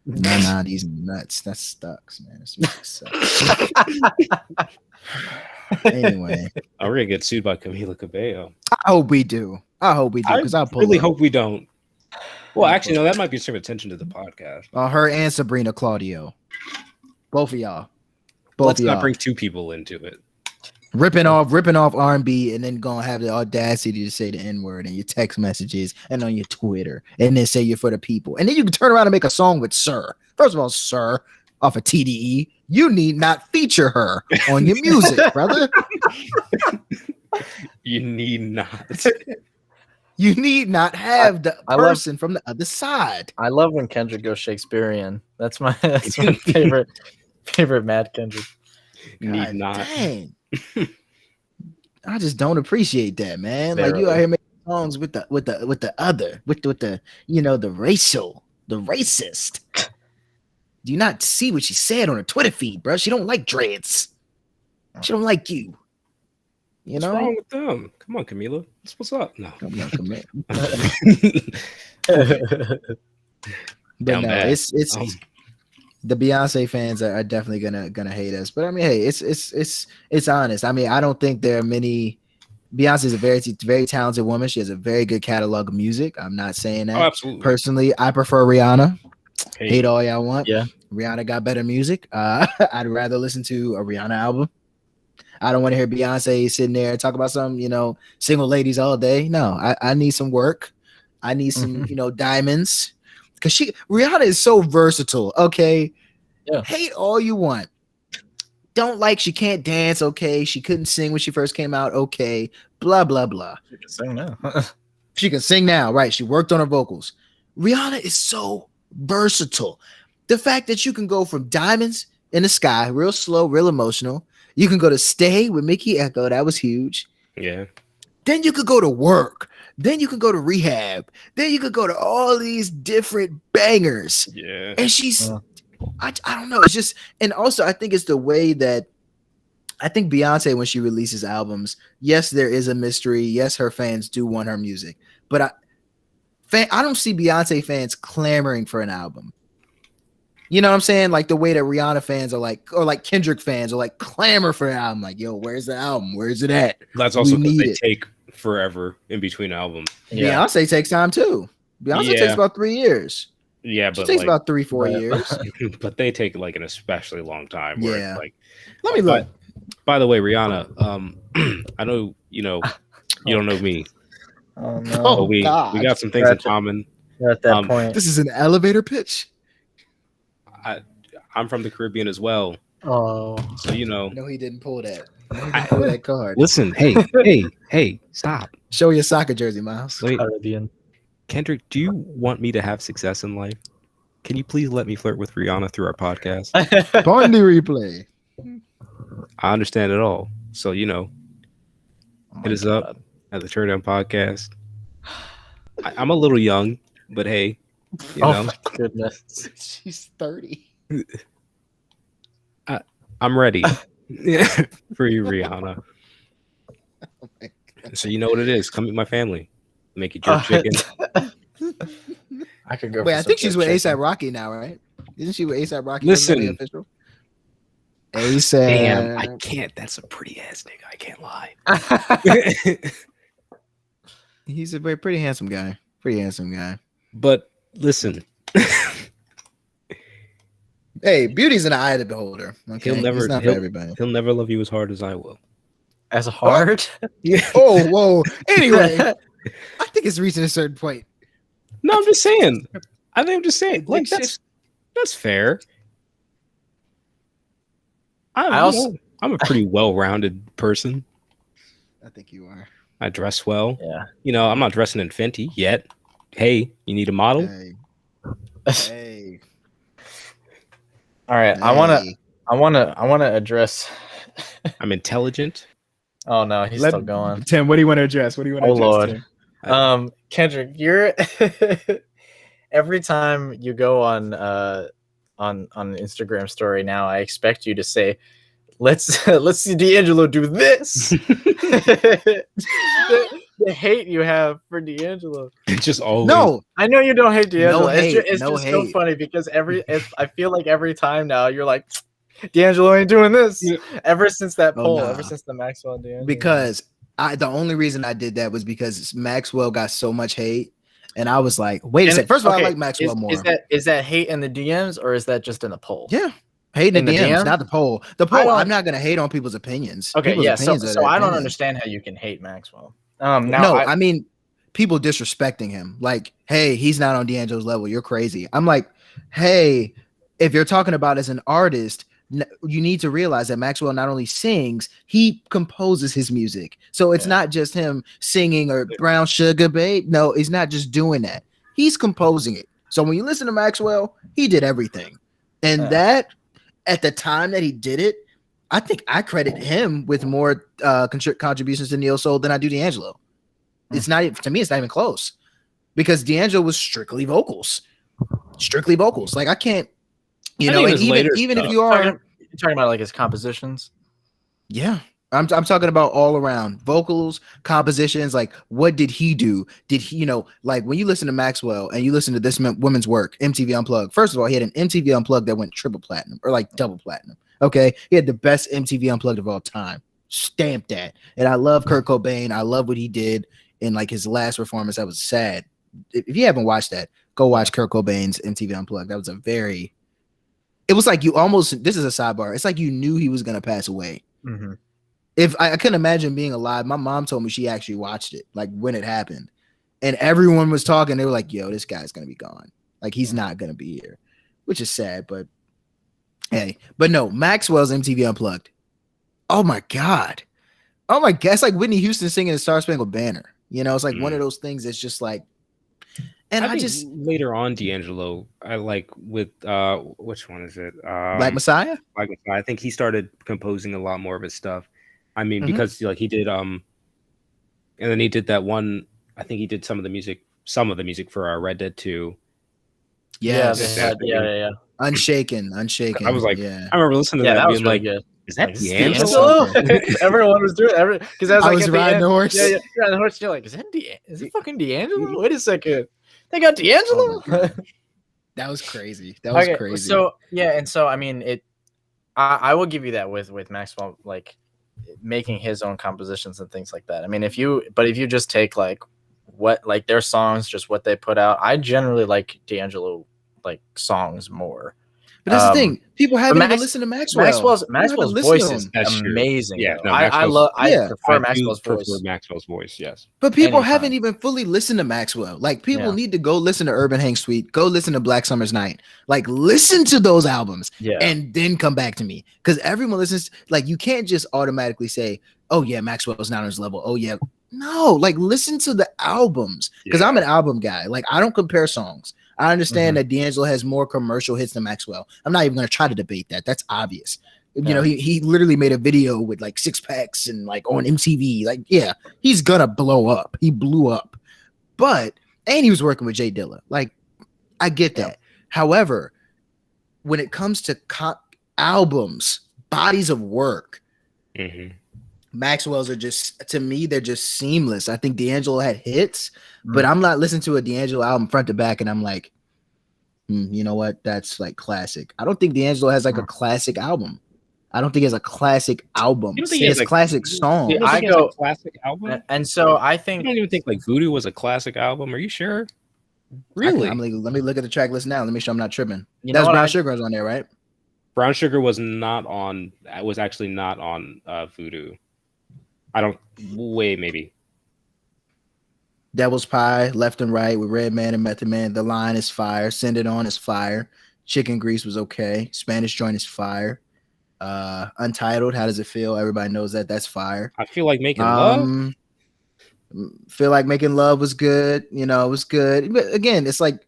Nana, these nuts. That sucks, man. This music sucks. Anyway, we're gonna get sued by Camila Cabello. I hope we do. Because I really hope we don't. Well, actually, no, that might be some attention to the podcast. Her and Sabrina Claudio, both of y'all. Let's not bring two people into it. Ripping off R&B, and then gonna have the audacity to say the N-word in your text messages and on your Twitter, and then say you're for the people, and then you can turn around and make a song with Sir. First of all, Sir off of TDE, you need not feature her on your music, brother. You need not. You need not have the person from the other side. I love when Kendrick goes Shakespearean. That's my favorite Mad Kendrick. Need not. Dang. I just don't appreciate that, man. Like, you out here making songs with the other with the the racist. Do you not see what she said on her Twitter feed, bro? She don't like dreads. She don't like you. What's wrong with them? Come on, Camila. What's up? No. Come on, Camila. Down no, bad. it's the Beyonce fans are definitely gonna hate us. But I mean, hey, it's honest. I mean, I don't think there are many. Beyonce is a very talented woman. She has a very good catalog of music. I'm not saying that. Oh, absolutely. Personally, I prefer Rihanna. Hey. Hate all y'all want. Yeah. Rihanna got better music. I'd rather listen to a Rihanna album. I don't want to hear Beyonce sitting there talk about some, single ladies all day. No, I need some work. I need some, diamonds. Because Rihanna is so versatile. Okay. Yeah. Hate all you want. Don't like she can't dance. Okay. She couldn't sing when she first came out. Okay. Blah, blah, blah. She can sing now. She can sing now. Right. She worked on her vocals. Rihanna is so versatile. The fact that you can go from Diamonds in the Sky, real slow, real emotional. You can go to Stay with Mickey Echo. That was huge. Yeah. Then you could go to Work. Then you could go to Rehab. Then you could go to all these different bangers. Yeah. And she's, I don't know. It's just, and also I think it's the way that I think Beyonce, when she releases albums, yes, there is a mystery. Yes, her fans do want her music. But I don't see Beyonce fans clamoring for an album. You know what I'm saying? Like the way that Rihanna fans are like, or like Kendrick fans are like clamor for an album. Like, yo, where's the album? Where's it at? That's also because they take forever in between albums. Yeah. Beyonce takes time too. Beyonce takes about 3 years. Yeah, but it takes about 3-4 years. But they take like an especially long time. Where it's like, let me look. By the way, Rihanna, I know you don't know me. Oh no! We got some things in common. At that point, this is an elevator pitch. I'm from the Caribbean as well. Oh, so No, he didn't pull that. He didn't pull that card. Listen, hey, stop. Show your soccer jersey, Miles. Wait, Caribbean. Kendrick, do you want me to have success in life? Can you please let me flirt with Rihanna through our podcast? On the replay. I understand it all. So hit us up at the TurnDown podcast. I'm a little young, but hey, my goodness, she's 30. I'm ready for you, Rihanna. Oh my God. So you know what it is. Come meet my family. Make it jerk chicken. I could go. Wait, I think she's with ASAP Rocky now, right? Isn't she with ASAP Rocky? Listen, ASAP. Damn, I can't. That's a pretty ass nigga. I can't lie. He's a pretty handsome guy. Pretty handsome guy. But listen. Hey, beauty's in the eye of the beholder. Okay? He'll never. It's not for everybody. He'll never love you as hard as I will. As hard? Yeah. Oh, whoa. Anyway, I think it's reaching a certain point. No, I'm just saying. I'm just saying. Like that's fair. I'm a pretty well-rounded person. I think you are. I dress well. Yeah. I'm not dressing in Fenty yet. Hey, you need a model? Hey. All right. Hey. I wanna address. I'm intelligent. Oh no, he's still going. Tim, what do you want to address? Oh Lord. Tim? Kendrick, you're every time you go on Instagram story now, I expect you to say, let's see D'Angelo do this. The hate you have for D'Angelo. It's just always. No, I know you don't hate D'Angelo. It's just hate. so funny because I feel like every time now you're like, D'Angelo ain't doing this. Yeah. Ever since that poll, ever since the Maxwell and D'Angelo. Because the only reason I did that was because Maxwell got so much hate. And I was like, wait a second. First of all, I like Maxwell more. Is that hate in the DMs or is that just in the poll? Yeah. Hate in the DMs, not the poll. The poll, I'm not going to hate on people's opinions. Okay, people's yeah. Opinions so I don't understand how you can hate Maxwell. I mean, people disrespecting him. Like, hey, he's not on D'Angelo's level. You're crazy. I'm like, hey, if you're talking about as an artist, you need to realize that Maxwell not only sings, he composes his music. So it's not just him singing or Brown Sugar Babe. No, he's not just doing that. He's composing it. So when you listen to Maxwell, he did everything. And that, at the time that he did it, I think I credit him with more contributions to Neo Soul than I do D'Angelo. it's not, to me, it's not even close because D'Angelo was strictly vocals. Like I can't, and even if you are you're talking about like his compositions. Yeah. I'm talking about all around vocals, compositions. Like, what did he do? Did he, like when you listen to Maxwell and you listen to this woman's work, MTV Unplugged. First of all, he had an MTV Unplugged that went triple platinum or like double platinum. Okay, he had the best MTV Unplugged of all time. Stamped that. And I love Kurt Cobain. I love what he did in like his last performance. That was sad. If you haven't watched that, go watch Kurt Cobain's MTV Unplugged. That was it was like you almost. This is a sidebar. It's like you knew he was gonna pass away. Mm-hmm. If I couldn't imagine being alive, my mom told me she actually watched it, like when it happened, and everyone was talking. They were like, "Yo, this guy's gonna be gone. Like he's not gonna be here," which is sad. But hey, but no, Maxwell's MTV Unplugged. Oh my god, it's like Whitney Houston singing the Star Spangled Banner. It's like one of those things that's just like. And I just later on D'Angelo, I like with which one is it? Black Messiah. I think he started composing a lot more of his stuff. I mean, because like he did and then he did that one. I think he did some of the music for Red Dead 2. Yeah. Unshaken. I was like, I remember listening to that being like, good. Is that D'Angelo? Everyone was doing it because I was riding the horse. Yeah, riding the horse. You're like, is it fucking D'Angelo? Wait a second. They got D'Angelo. That was crazy. That was crazy. So so I mean, I will give you that with Maxwell, like making his own compositions and things like that. I mean, if you just take like what like their songs, just what they put out, I generally like D'Angelo like songs more. But that's the thing. People haven't even listened to Maxwell. Maxwell's voice is amazing. Yeah, no, I prefer Maxwell's voice. Maxwell's voice, yes. But people haven't even fully listened to Maxwell. Like people need to go listen to Urban Hang Suite, go listen to Black Summer's Night. Like listen to those albums and then come back to me. Because everyone listens, like you can't just automatically say, oh yeah, Maxwell's not on his level. Oh yeah. No, like listen to the albums. Because I'm an album guy. Like I don't compare songs. I understand that D'Angelo has more commercial hits than Maxwell. I'm not even going to try to debate that. That's obvious. He literally made a video with like 6-packs and like on MTV. Like, yeah, he's going to blow up. He blew up. And he was working with Jay Dilla. Like, I get that. However, when it comes to albums, bodies of work, Maxwell's are just, to me, they're just seamless. I think D'Angelo had hits, but I'm not listening to a D'Angelo album front to back and I'm like, you know what? That's like classic. I don't think D'Angelo has like a classic album. I don't think he has a classic album. He has classic songs. I go classic album, and so I think I don't even think like Voodoo was a classic album. Are you sure? Really? I'm like, let me look at the track list now. Let me make sure I'm not tripping. That's Brown Sugar was on there, right? Brown Sugar was not on. Was actually not on Voodoo. I don't. Wait, maybe. Devil's Pie, Left and Right with Redman and Method Man. The Line is fire. Send It On is fire. Chicken Grease was okay. Spanish Joint is fire. Untitled, How Does It Feel? Everybody knows that. That's fire. I Feel Like Making Love. Feel Like Making Love was good. It was good. But again, it's like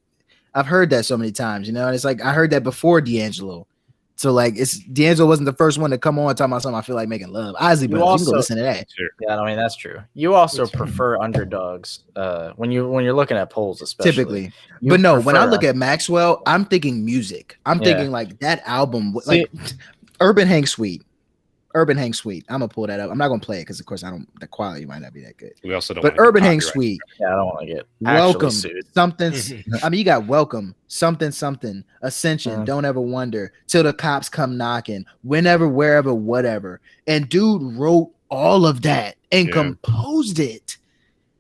I've heard that so many times. And it's like I heard that before D'Angelo. So like it's D'Angelo wasn't the first one to come on talking about something I Feel Like Making Love. Ozzy, but you can go listen to that. Yeah, I mean that's true. You also prefer underdogs when you're looking at polls, especially. Typically. But no, when I look at Maxwell, I'm thinking music. I'm thinking like that album, like Urban Hang Suite. Urban Hang Suite. I'm gonna pull that up. I'm not gonna play it because of course the quality might not be that good. We also don't. But Urban Hang Suite. Yeah, I don't want to get Welcome something. I mean, you got Welcome something Ascension. Don't Ever Wonder Till the Cops Come Knocking. Whenever, Wherever, Whatever. And dude wrote all of that and composed it.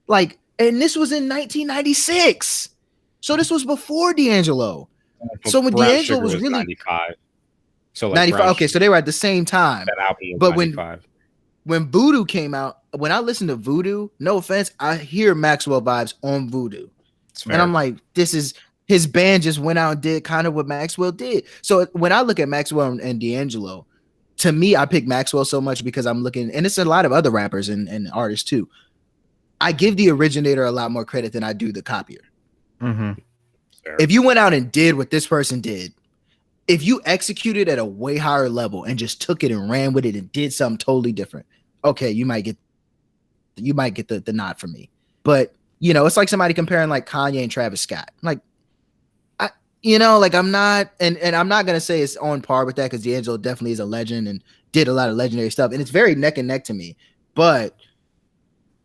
Like, and this was in 1996. So this was before D'Angelo. So when D'Angelo was really 95. So like 95. Okay, so they were at the same time. That album was but 95. when Voodoo came out, when I listen to Voodoo, no offense, I hear Maxwell vibes on Voodoo. And I'm like, this is his band just went out and did kind of what Maxwell did. So when I look at Maxwell and D'Angelo, to me, I pick Maxwell so much because I'm looking, and it's a lot of other rappers and artists too. I give the originator a lot more credit than I do the copier. If you went out and did what this person did, if you executed at a way higher level and just took it and ran with it and did something totally different, okay, you might get the nod from me. But it's like somebody comparing like Kanye and Travis Scott. Like, like I'm not, and I'm not gonna say it's on par with that because D'Angelo definitely is a legend and did a lot of legendary stuff, and it's very neck and neck to me. But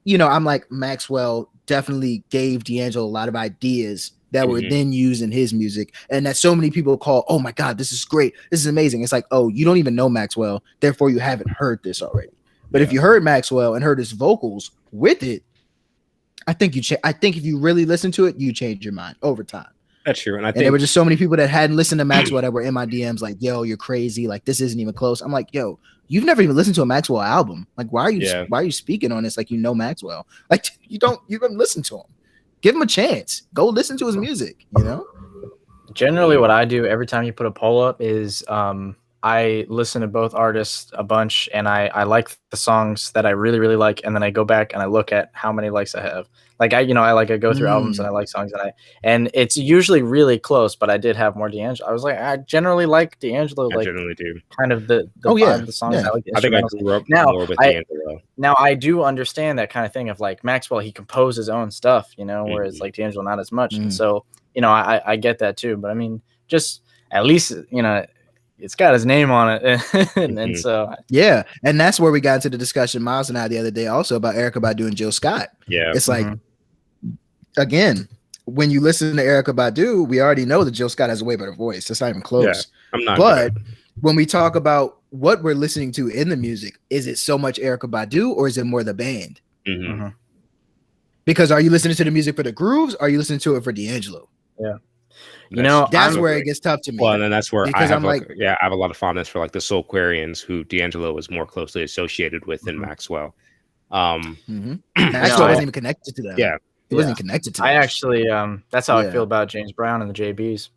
I'm like Maxwell definitely gave D'Angelo a lot of ideas that were then used in his music, and that so many people call, oh my God, this is great, this is amazing. It's like, oh, you don't even know Maxwell, therefore you haven't heard this already. But if you heard Maxwell and heard his vocals with it, I think I think if you really listen to it, you change your mind over time. That's true. And there were just so many people that hadn't listened to Maxwell that were in my DMs like, yo, you're crazy. Like, this isn't even close. I'm like, yo, you've never even listened to a Maxwell album. Like, why are you speaking on this like you know Maxwell? Like, you haven't listened to him. Give him a chance. Go listen to his music, Generally, what I do every time you put a poll up is I listen to both artists a bunch, and I like the songs that I really, really like, and then I go back and I look at how many likes I have. Like I go through albums and I like songs and it's usually really close, but I did have more D'Angelo. I was like, I generally like D'Angelo. I generally do. Kind of the vibe of the songs. Yeah. I like I think I grew up more with D'Angelo. Now I do understand that kind of thing of like Maxwell, he composed his own stuff, whereas like D'Angelo not as much. And so, I get that too. But I mean, just at least, it's got his name on it. and so yeah, and that's where we got into the discussion, Miles and I, the other day also about Erykah Badu and Jill Scott. Yeah, it's like, again, when you listen to Erykah Badu, we already know that Jill Scott has a way better voice. It's not even close. Yeah, I'm not. But when we talk about what we're listening to in the music, is it so much Erykah Badu or is it more the band? Because are you listening to the music for the grooves? Or are you listening to it for D'Angelo? Yeah. That's where it gets tough to me. Well, and then that's where I have I have a lot of fondness for like the Soulquarians, who D'Angelo was more closely associated with than Maxwell. Maxwell wasn't even connected to them. Yeah, he wasn't connected to them. I actually, that's how I feel about James Brown and the JBs.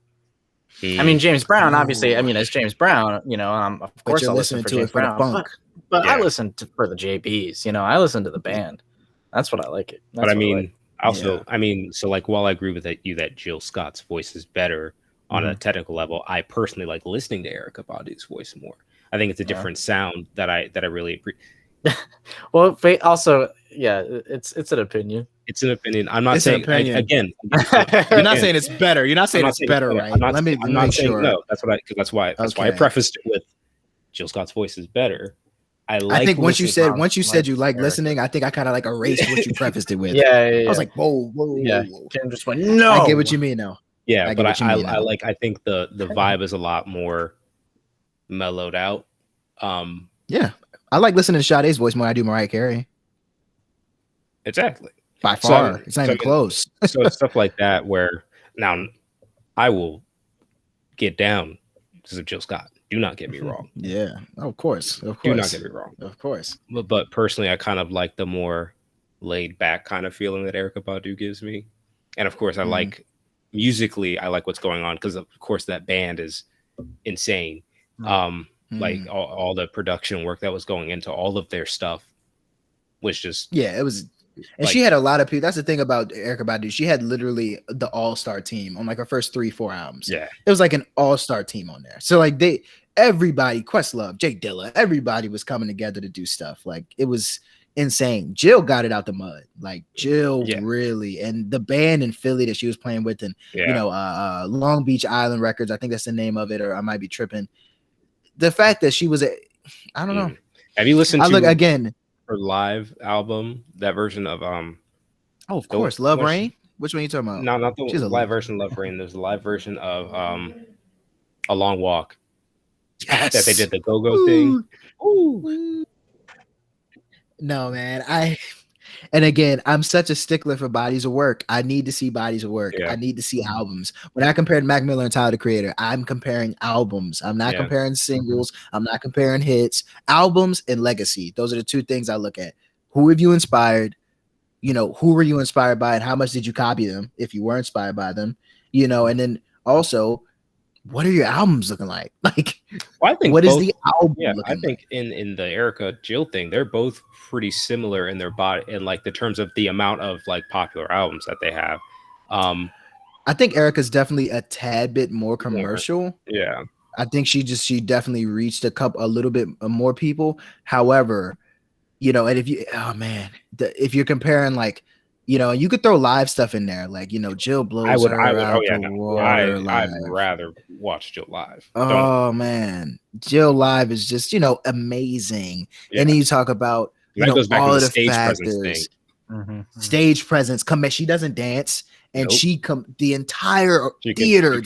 I mean, James Brown, obviously. I mean, it's James Brown. Of course, I listen for James Brown, but I listen for the JBs. I listen to the band. That's what I like it. But I mean. Also, I mean, so like, while I agree with that Jill Scott's voice is better on a technical level, I personally like listening to Erykah Badu's voice more. I think it's a different sound that I really appreciate. Well, also, it's an opinion. It's an opinion. I'm not saying again. You're not saying it's better. You're not saying it's better, right? Let me make sure. No, that's why I prefaced it with Jill Scott's voice is better. I think once you said you like listening, I think I kind of like erased what you prefaced it with. I was like, whoa. Tim just went, no. I get what you mean now. Yeah, but I think the vibe is a lot more mellowed out. Yeah, I like listening to Sade's voice more than I do Mariah Carey. Exactly. By far, it's not even close. So it's stuff like that where now I will get down because of Jill Scott. Do not get me wrong. Yeah, of course. Do not get me wrong. Of course. But personally, I kind of like the more laid back kind of feeling that Erykah Badu gives me. And of course, I like musically, I like what's going on because of course that band is insane. Like all the production work that was going into all of their stuff was just it was. And she had a lot of people. That's the thing about Erykah Badu. She had literally the all-star team on like her first 3-4 albums. Yeah. It was like an all-star team on there. So like everybody, Questlove, Jake Dilla, everybody was coming together to do stuff. Like it was insane. Jill got it out the mud. Like Jill really, and the band in Philly that she was playing with, and Long Beach Island Records, I think that's the name of it, or I might be tripping. The fact that she was I don't know. Have you listened to look again her live album, that version of of course, Love Rain? Which one are you talking about? No, not the live version of Love Rain. There's a live version of A Long Walk. Yes. That they did the go-go thing. Ooh. No, man. And again, I'm such a stickler for bodies of work. I need to see bodies of work. I need to see albums. When I compared Mac Miller and Tyler the Creator, I'm comparing albums. I'm not comparing singles. I'm not comparing hits. Albums and legacy. Those are the two things I look at. Who have you inspired? Who were you inspired by, and how much did you copy them if you were inspired by them? And then also, what are your albums looking like? Like, I think what is the album? Yeah, looking I think like? in the Erykah Jill thing, they're both pretty similar in their body, in like the terms of the amount of like popular albums that they have. I think Erykah's definitely a tad bit more commercial. Yeah, I think she definitely reached a little bit more people. However, and if you're comparing like, you could throw live stuff in there, like Jill blows her out the water. I'd rather watch Jill live. Oh man, Jill live is just amazing. Yeah. And then you talk about that goes back all to of the the stage factors. presence thing. Stage presence. She doesn't dance, and she the entire theater,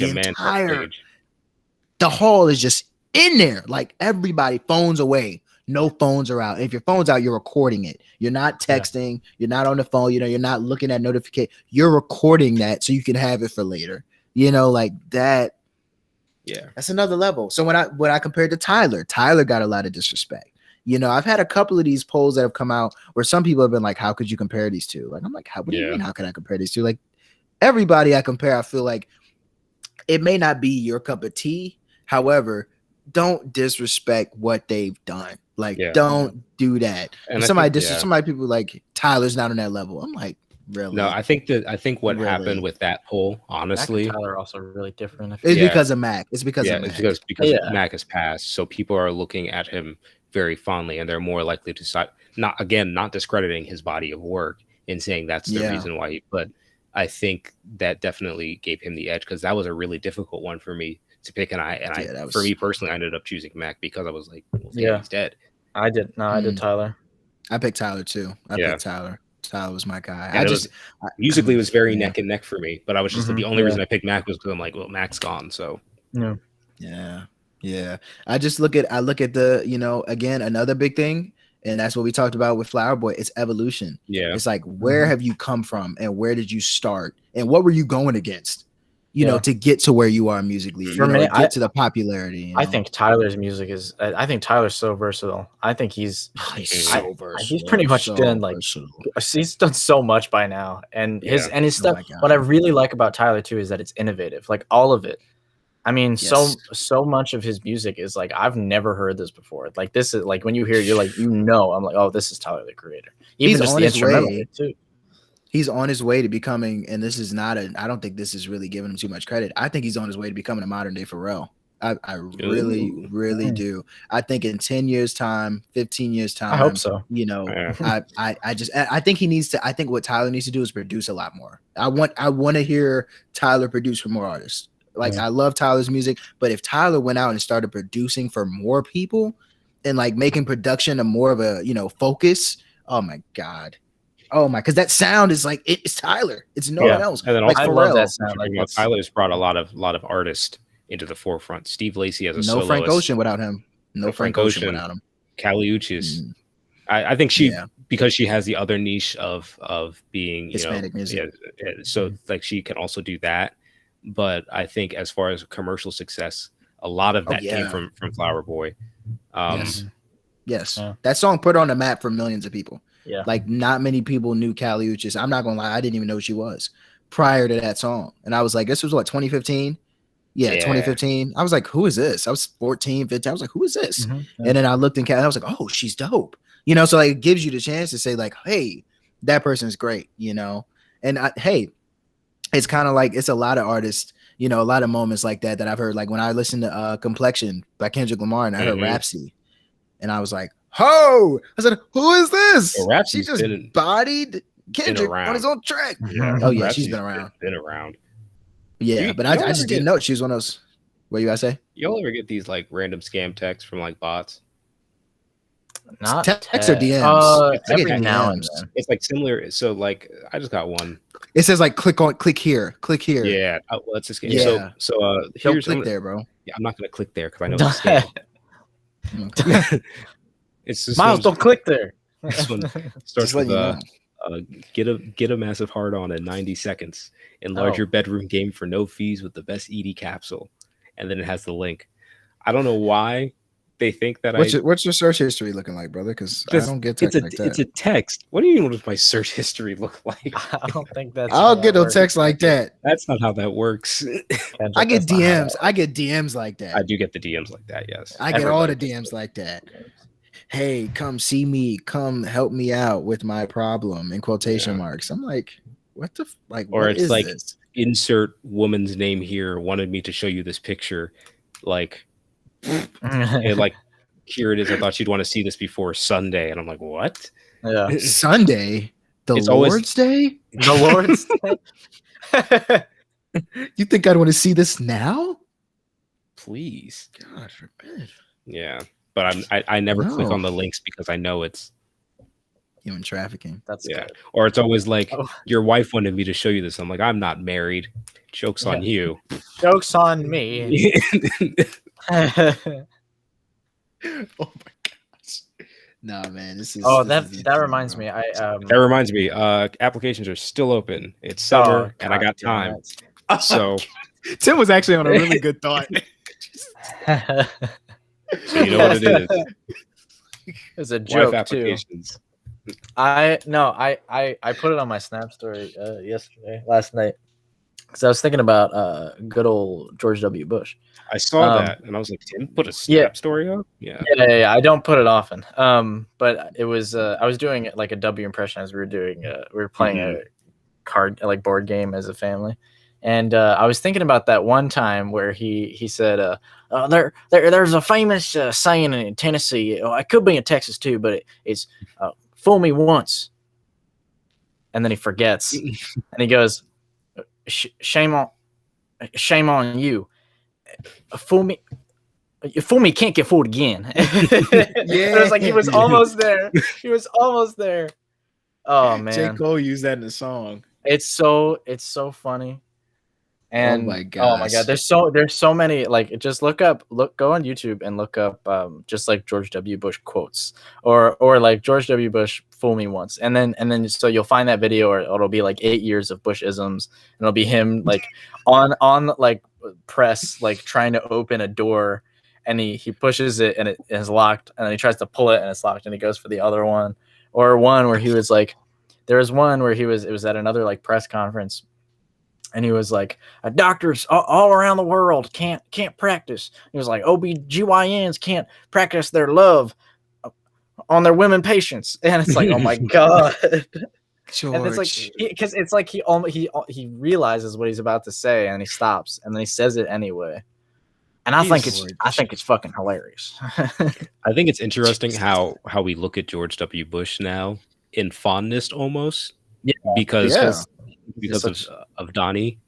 the hall is just in there. Like everybody, phones away. No phones are out. If your phone's out, you're recording it. You're not texting. You're not on the phone. You're not looking at notification. You're recording that so you can have it for later. Like that. Yeah, that's another level. So when I compared to Tyler got a lot of disrespect. I've had a couple of these polls that have come out where some people have been like, "How could you compare these two?" Like, I'm like, what do you mean? How can I compare these two? Like, everybody I compare, I feel like it may not be your cup of tea. However, don't disrespect what they've done. Like, don't do that. And somebody people like Tyler's not on that level. I'm like, really? No, I think what happened with that poll, honestly, Mac and Tyler are also really different. It's because of Mac. It's because of Mac. It's because Mac has passed, so people are looking at him very fondly, and they're more likely to not discrediting his body of work and saying that's the reason why but I think that definitely gave him the edge, because that was a really difficult one for me to pick, for me personally, I ended up choosing Mac because I was like, well, he's dead. I did Tyler. I picked Tyler too. I picked Tyler. Tyler was my guy. And musically it was very neck and neck for me, but I was just the only reason I picked Mac was because I'm like, well, Mac's gone, so yeah. I look at the again, another big thing, and that's what we talked about with Flower Boy. It's evolution. Yeah, it's like, where have you come from, and where did you start, and what were you going against, to get to where you are musically, for me, get to the popularity. I think Tyler's music is. I think Tyler's so versatile. I think he's so versatile. He's pretty much done he's done so much by now, and his stuff. What I really like about Tyler too is that it's innovative. Like all of it. I mean, so much of his music is like, I've never heard this before. Like, this is like, when you hear it, you're like, I'm like, oh, this is Tyler the Creator. Even just the instrumental too. He's on his way to becoming, and this is not I don't think this is really giving him too much credit. I think he's on his way to becoming a modern day Pharrell. I really do. I think in 10 years time, 15 years time, I hope so. I think he needs to, I think what Tyler needs to do is produce a lot more. I want to hear Tyler produce for more artists. Like, I love Tyler's music, but if Tyler went out and started producing for more people and like making production a more of a, focus, oh my God. Oh my, because that sound is like, it's Tyler. It's no one else. And then like I love that sound. Like, Tyler's brought a lot of artists into the forefront. Steve Lacy as a soloist. No Frank Ocean without him. No Frank Ocean without him. Kali Uchis. I think because she has the other niche of being Hispanic music. So like she can also do that. But I think as far as commercial success, a lot of that came from Flower Boy. Yes. That song put on the map for millions of people. Yeah. Like, not many people knew Kali Uchis. I'm not gonna lie, I didn't even know who she was prior to that song. And I was like, this was what, 2015? Yeah, 2015. I was like, who is this? I was 14, 15. I was like, who is this? And then I looked in Kali, I was like, oh, she's dope. So like, it gives you the chance to say like, hey, that person's great, And it's kind of like, it's a lot of artists, a lot of moments like that I've heard. Like when I listened to Complexion by Kendrick Lamar, and I heard Rhapsody, and I was like, "Ho!" I said, "Who is this?" Well, she just bodied Kendrick on his own track. Yeah. Oh yeah, she's been around. Yeah, but I just didn't know she was one of those. What you gotta say? Y'all ever get these like random scam texts from like bots? Not text or DMs. Every now and then. It's like similar. So like, I just got one. It says like click here. Yeah, well, that's a scam. Yeah. So here's click there, bro. Yeah, I'm not gonna click there because I know it's a scam. It's just Miles, don't click there. This one starts with get a massive hard on in 90 seconds. Enlarge your bedroom game for no fees with the best ED capsule, and then it has the link. I don't know why they think that what's your search history looking like, brother? Because I don't get text like that. It's a text. What do you mean? What does my search history look like? I don't think that's. I don't get no text like that. That's not how that works. I get DMs. I get DMs like that. I do get the DMs like that. Yes, I get all the DMs like that. Hey, come see me. Come help me out with my problem. In quotation marks. I'm like, what the like? Or what it's is like, this? Insert woman's name here. Wanted me to show you this picture. Like. And like, here it is. I thought you'd want to see this before Sunday, and I'm like, what? Yeah, Sunday. The It's Lord's Day? The Lord's Day? You think I'd want to see this now? Please. God forbid. Yeah, but I never click on the links because I know it's human trafficking. That's yeah. good. Or it's always like your wife wanted me to show you this. I'm like, I'm not married. Joke's on you. Joke's on me. Oh my gosh. Nah, man, this is. That reminds me. That reminds me. Applications are still open. It's summer, and I got time. So Tim was actually on a really good thought. So you know what it is. It's a joke Wife applications. too. I put it on my Snap story last night, because I was thinking about good old George W. Bush. I saw that and I was like, Tim put a Snap story up. Yeah. I don't put it often. But it was I was doing like a W impression as we were playing a card board game as a family. And I was thinking about that one time where he said, there's a famous saying in Tennessee. It could be in Texas too, but it's fool me once. And then he forgets. And he goes, shame on you. Fool me. You fool me, can't get fooled again. It was like he was almost there. He was almost there. Oh man. J. Cole used that in the song. It's so funny. And oh my god, there's so many, like, just go on YouTube and look up just like George W. Bush quotes or like George W. Bush fool me once, and then so you'll find that video, or it'll be like 8 years of Bush-isms, and it'll be him like on like press, like trying to open a door, and he pushes it and it is locked, and then he tries to pull it and it's locked, and he goes for the other one, or one where he was like, there was one where it was at another like press conference. And he was like, doctors all around the world can't practice. He was like, OBGYNs can't practice their love on their women patients. And it's like, oh my God. George. And it's like, because it's like he realizes what he's about to say, and he stops, and then he says it anyway. And I think it's fucking hilarious. I think it's interesting how we look at George W. Bush now in fondness almost. Yeah. Because of Donnie.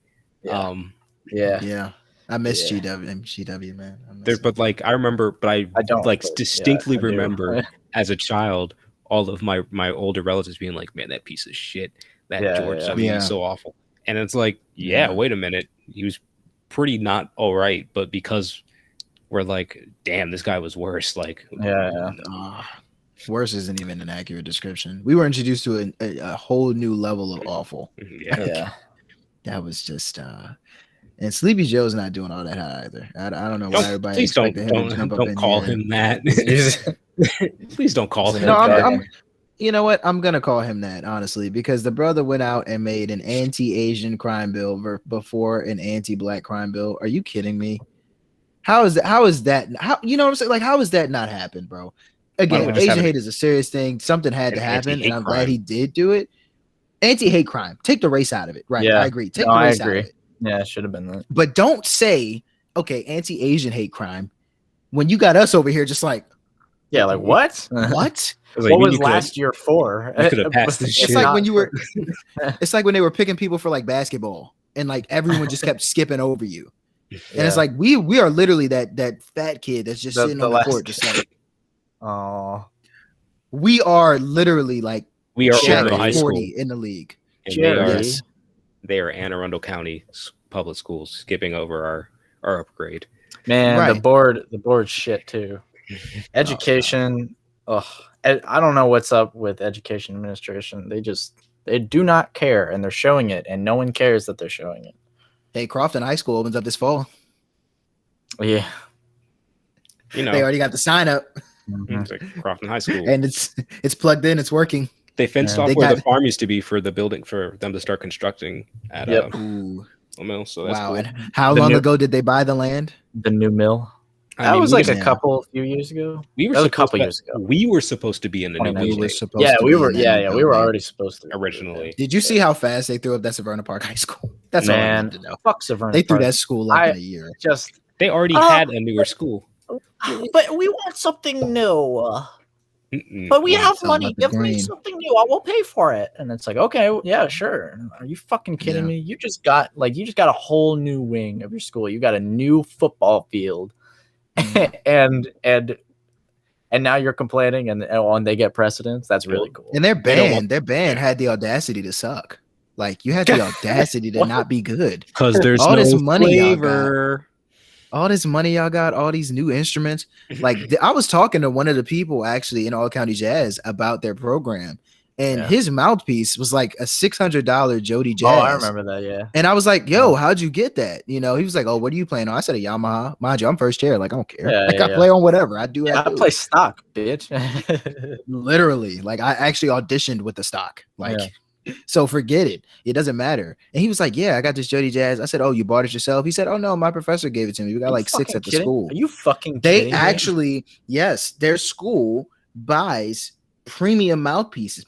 Yeah. I miss GW, man. But like I don't like distinctly remember as a child all of my older relatives being like, man, that piece of shit, that George W. is so awful. And it's like, wait a minute, he was pretty not all right, but because we're like, damn, this guy was worse. Like, worse isn't even an accurate description. We were introduced to a whole new level of awful. Yeah. That was just and Sleepy Joe's not doing all that hot either. I don't know why everybody expected him to jump up in don't call him that. Please don't call him that. You know what? I'm gonna call him that, honestly, because the brother went out and made an anti-Asian crime bill before an anti-black crime bill. Are you kidding me? How is that? How, you know what I'm saying? Like, how is that not happen, bro? Again, Asian hate is a serious thing. Something had to happen, and I'm glad he did do it. Anti-hate crime. Take the race out of it. Right. Yeah. I agree. Take the race out of it. Yeah, it should have been that. But don't say, okay, anti-Asian hate crime when you got us over here just like, yeah, like what? What? What was last year for? You could have passed this shit. It's like when you were it's like when they were picking people for like basketball and like everyone just kept skipping over you. And it's like we are literally that fat kid that's just sitting on the court just like, oh, we are literally like we are over high 40 school in the league. They are Anne Arundel County public schools skipping over our upgrade. Man, the board shit too. Education. I don't know what's up with education administration. They do not care, and they're showing it, and no one cares that they're showing it. Hey, Crofton High School opens up this fall. Yeah. They already got the sign up. It's like Crofton High School. And it's plugged in, it's working. They fenced off where the farm used to be for the building for them to start constructing at mill. So that's cool. And how long ago did they buy the land? The new mill. That was like a few years ago. We were supposed to be in the new building. We were already supposed to originally. Did you see how fast they threw up that Severna Park High School? That's all I need to know. Fuck Severna They threw that school up in a year. They already had a newer school. But we want something new. But we have Something money. about the Give me green. something new. I will pay for it. And it's like, okay, yeah, sure. Are you fucking kidding me? You just got a whole new wing of your school. You got a new football field, and now you're complaining, and they get precedence. That's really cool. And their band had the audacity to suck. Like you had the audacity to not be good because there's all no this money flavor. All this money y'all got, all these new instruments. Like I was talking to one of the people actually in All County Jazz about their program, and his mouthpiece was like a $600 Jody Jazz. Oh, I remember that. Yeah. And I was like, "Yo, how'd you get that?" You know, he was like, "Oh, what are you playing on?" I said, "A Yamaha." Mind you, I'm first chair. Like I don't care. I play on whatever. I do. I play stock, bitch. Literally, like I actually auditioned with the stock. Like. Yeah. So forget it. It doesn't matter. And he was like, "Yeah, I got this Jody Jazz." I said, "Oh, you bought it yourself?" He said, "Oh no, my professor gave it to me. We got like 6 at the school." Are you fucking kidding? They actually, yes, their school buys premium mouthpieces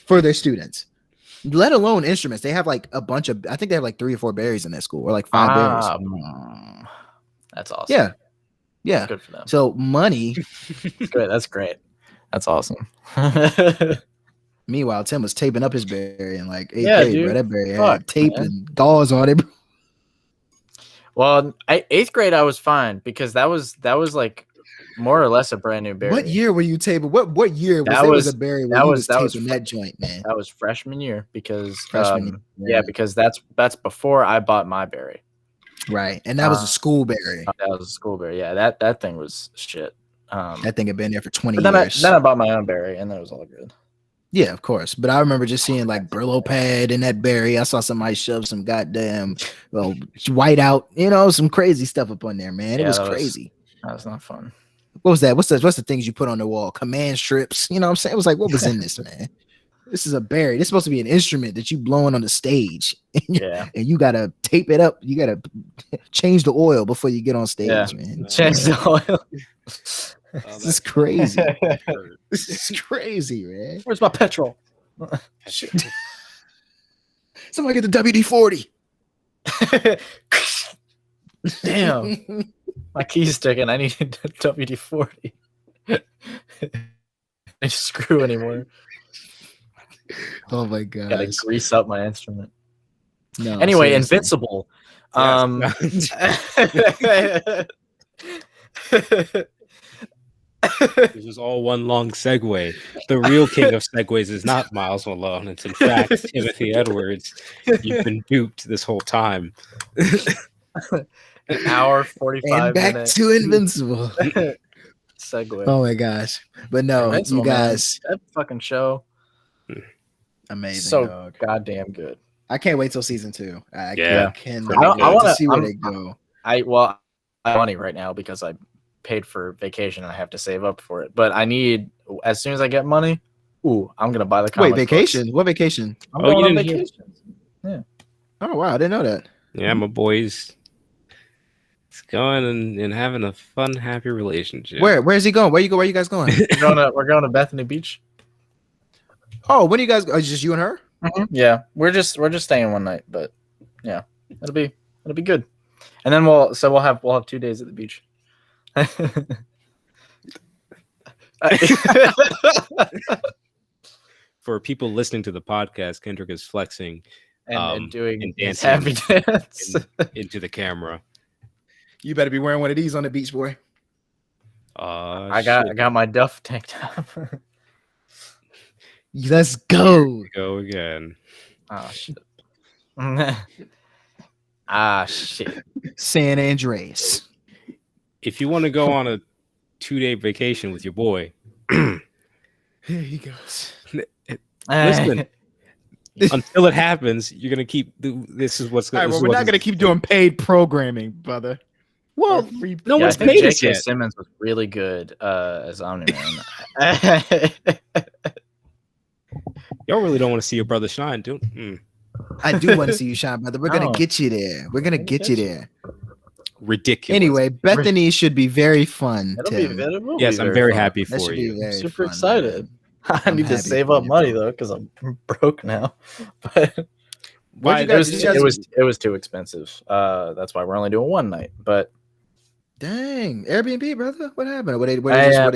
for their students, let alone instruments. They have like a bunch of, I think they have like 3 or 4 berries in that school, or like 5 berries. That's awesome. Yeah. Good for them. So money. Good. That's great. That's awesome. Meanwhile, Tim was taping up his berry and like, hey, dude. Bro, that berry had tape and gauze on it. Well, 8th grade, I was fine because that was like more or less a brand new berry. What year were you taping? What year was a berry where you was taping that joint, man? That was freshman year because because that's before I bought my berry. Right, and that was a school berry. That was a school berry. Yeah, that thing was shit. That thing had been there for 20 years. Then I bought my own berry, and then it was all good. Yeah, of course. But I remember just seeing like Brillo pad in that berry. I saw somebody shove some goddamn white out, some crazy stuff up on there, man. It was crazy. That was not fun. What was that? What's the things you put on the wall? Command strips. You know what I'm saying? It was like, what was in this, man? This is a berry. This is supposed to be an instrument that you blowing on the stage. And you gotta tape it up. You gotta change the oil before you get on stage, man. Change the oil. This is crazy. This is crazy, man. Where's my petrol? Somebody get the WD-40. Damn. My key's sticking. I need a WD-40. I screw anymore. Oh my god. Gotta grease up my instrument. No. Anyway, seriously. Invincible. This is all one long segue. The real king of segues is not Miles Malone. It's in fact Timothy Edwards. You've been duped this whole time. An hour 45 and back minutes. To Invincible. Segue. Oh my gosh. But no, Invincible, you guys. Man. That fucking show. Amazing. So goddamn good. I can't wait till season 2. I want to see where they go. I have money right now because I paid for vacation and I have to save up for it. But I need, as soon as I get money, I'm gonna buy the comic. Wait, vacation? Books. What vacation? I'm going on vacation. Yeah. Oh wow, I didn't know that. Yeah, my boys. It's going and having a fun, happy relationship. Where is he going? Where you guys going? We're going to Bethany Beach. Oh, when do you guys go? Just you and her? Mm-hmm. Yeah, we're just staying one night, but yeah, it'll be good. And then we'll have 2 days at the beach. For people listening to the podcast, Kendrick is flexing and doing and dancing happy dance into the camera. You better be wearing one of these on the beach, boy. I got my Duff tank top. Let's go. Go again. Oh shit. San Andreas. If you want to go on a 2-day vacation with your boy, here he goes. Listen, until it happens, you're gonna keep. This is what's going. Right, well, we're not gonna keep doing paid programming, brother. Well, no one's paid us yet. Simmons was really good as Omni-Man. Y'all really don't want to see your brother shine, do? I do want to see you shine, brother. We're gonna get you there. We're gonna get you there. Ridiculous. Anyway, Bethany should be very fun. Yes, I'm very happy for you. I'm super excited. I need to save up money though because I'm broke now. But it was too expensive. That's why we're only doing one night. But dang, Airbnb, brother. What happened? What they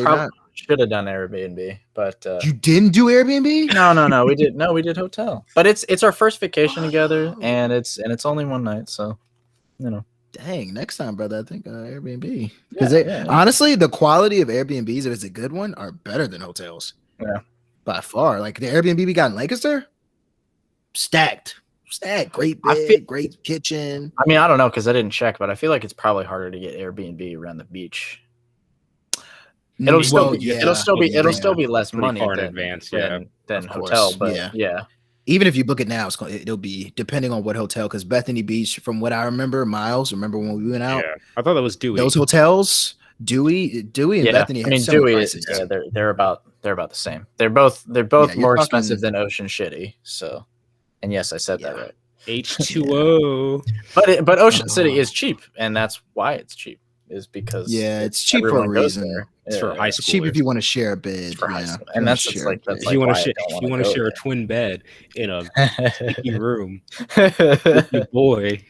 not? should have done Airbnb, but you didn't do Airbnb? No, we did hotel. But it's our first vacation together, and it's only one night, so Dang, next time, brother, I think Airbnb, because honestly, the quality of Airbnbs, if it's a good one, are better than hotels. Yeah, by far. Like the Airbnb we got in Lancaster, stacked, great bed, great kitchen. I mean, I don't know because I didn't check, but I feel like it's probably harder to get Airbnb around the beach. It'll still be less money far in advance, than hotel, but yeah. Even if you book it now, it'll be depending on what hotel. Because Bethany Beach, from what I remember, Miles, remember when we went out? Yeah, I thought that was Dewey. Those hotels, Dewey and Bethany. I mean, Dewey. They're about the same. They're both more expensive than Ocean Shitty. So, and yes, I said that right. H2O. But Ocean City is cheap, and that's why it's cheap. Is because it's cheap for a reason. It's for high school. It's cheap if you want to share a bed. And that's like if you want to share a twin bed in a sticky room with your boy.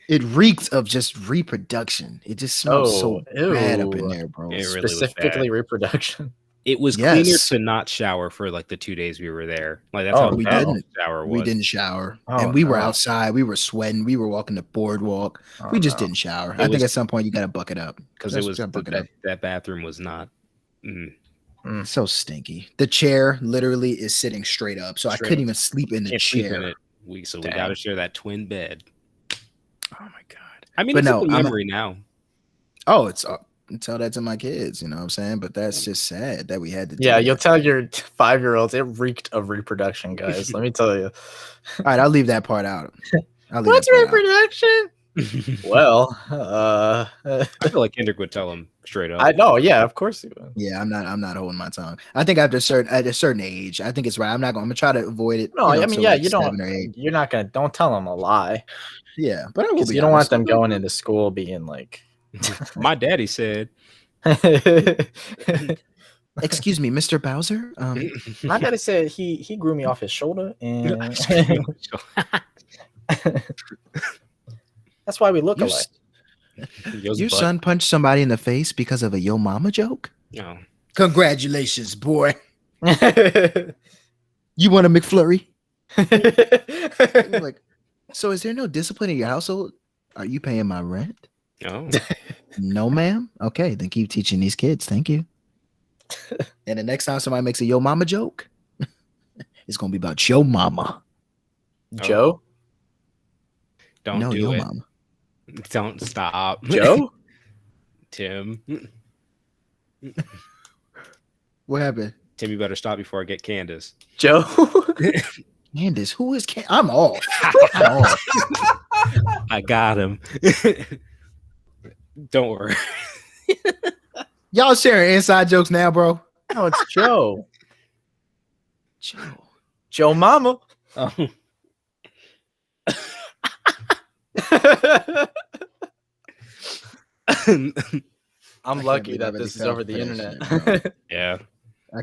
It reeks of just reproduction. It just smells so bad up in there, bro. It really specifically reproduction. It was cleaner to not shower for like the 2 days we were there. Like that's how we didn't shower. We didn't shower, and we were outside. We were sweating. We were walking the boardwalk. We just didn't shower. I think at some point you got to bucket up because it was that bathroom was not so stinky. The chair literally is sitting straight up, so I couldn't even sleep in the chair. We got to share that twin bed. Oh my god! I mean, it's a memory now. Oh, it's tell that to my kids, you know what I'm saying? But that's just sad that we had to do you'll tell your 5-year-olds it reeked of reproduction, guys. Let me tell you. All right, I'll leave that part out. What's reproduction? Well, I feel like Kendrick would tell him straight up. I know, yeah, of course he would. Yeah, I'm not holding my tongue. I think at a certain age, I think it's right. I'm gonna try to avoid it. No, I mean, you're not gonna don't tell them a lie. Yeah, but I will be. You don't want them going into school being like my daddy said, excuse me, Mr. Bowser. My daddy said he grew me off his shoulder, and that's why we look alike. Your son punched somebody in the face because of a yo mama joke? No. Congratulations, boy. You want a McFlurry? Like, so is there no discipline in your household? Are you paying my rent? No. No, ma'am. Okay, then keep teaching these kids. Thank you. And the next time somebody makes a yo mama joke, it's gonna be about yo mama. Joe? Don't do it. Mama. Don't stop. Joe? Tim. What happened? Tim, you better stop before I get Candace. Joe? Candace? Who is Candace? I'm off. I got him. Don't worry. Y'all sharing inside jokes now, bro? No, it's Joe. Joe Mama. Oh. I'm lucky that this is over the internet. Yeah.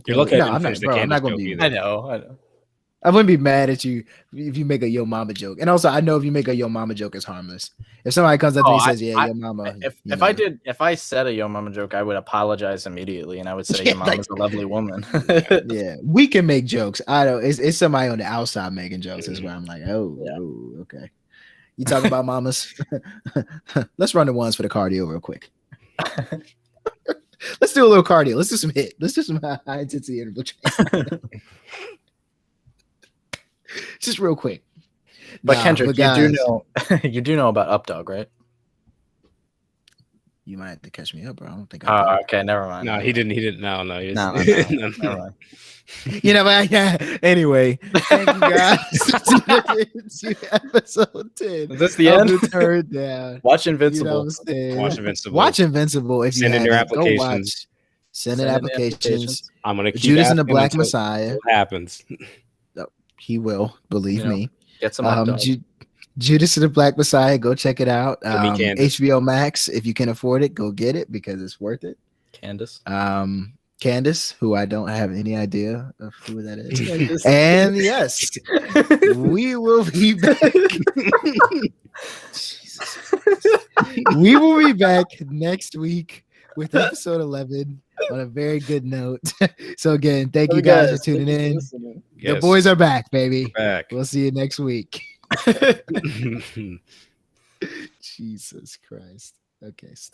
You're lucky I'm not gonna be. I know. I wouldn't be mad at you if you make a yo mama joke. And also, I know if you make a yo mama joke, it's harmless. If somebody comes up to me and says, yo mama. If I said a yo mama joke, I would apologize immediately and I would say your mama's a lovely woman. Yeah, we can make jokes. I don't. It's somebody on the outside making jokes. Is where I'm like, oh, okay. You talking about mamas? Let's run the ones for the cardio real quick. Let's do a little cardio. Let's do some HIIT. Let's do some high intensity interval training. Just real quick. But Kendrick, you do know about Updog, right? You might have to catch me up, bro. I don't think. Okay, never mind. No, he didn't. No. No. Never mind. You know, anyway, thank you guys to episode 10. Is this the end? Turn down. Watch Invincible. Watch Invincible. If you send in your applications. Send in applications. I'm gonna keep Judas and the Black Messiah. What happens? He will, believe me. Get some Judas and the Black Messiah. Go check it out. HBO Max. If you can afford it, go get it because it's worth it. Candace, who I don't have any idea of who that is. And yes, we will be back. We will be back next week with episode 11. on a very good note. So again, thank you guys for tuning in. The boys are back, baby. We're back. We'll see you next week. Jesus Christ. Okay, stop.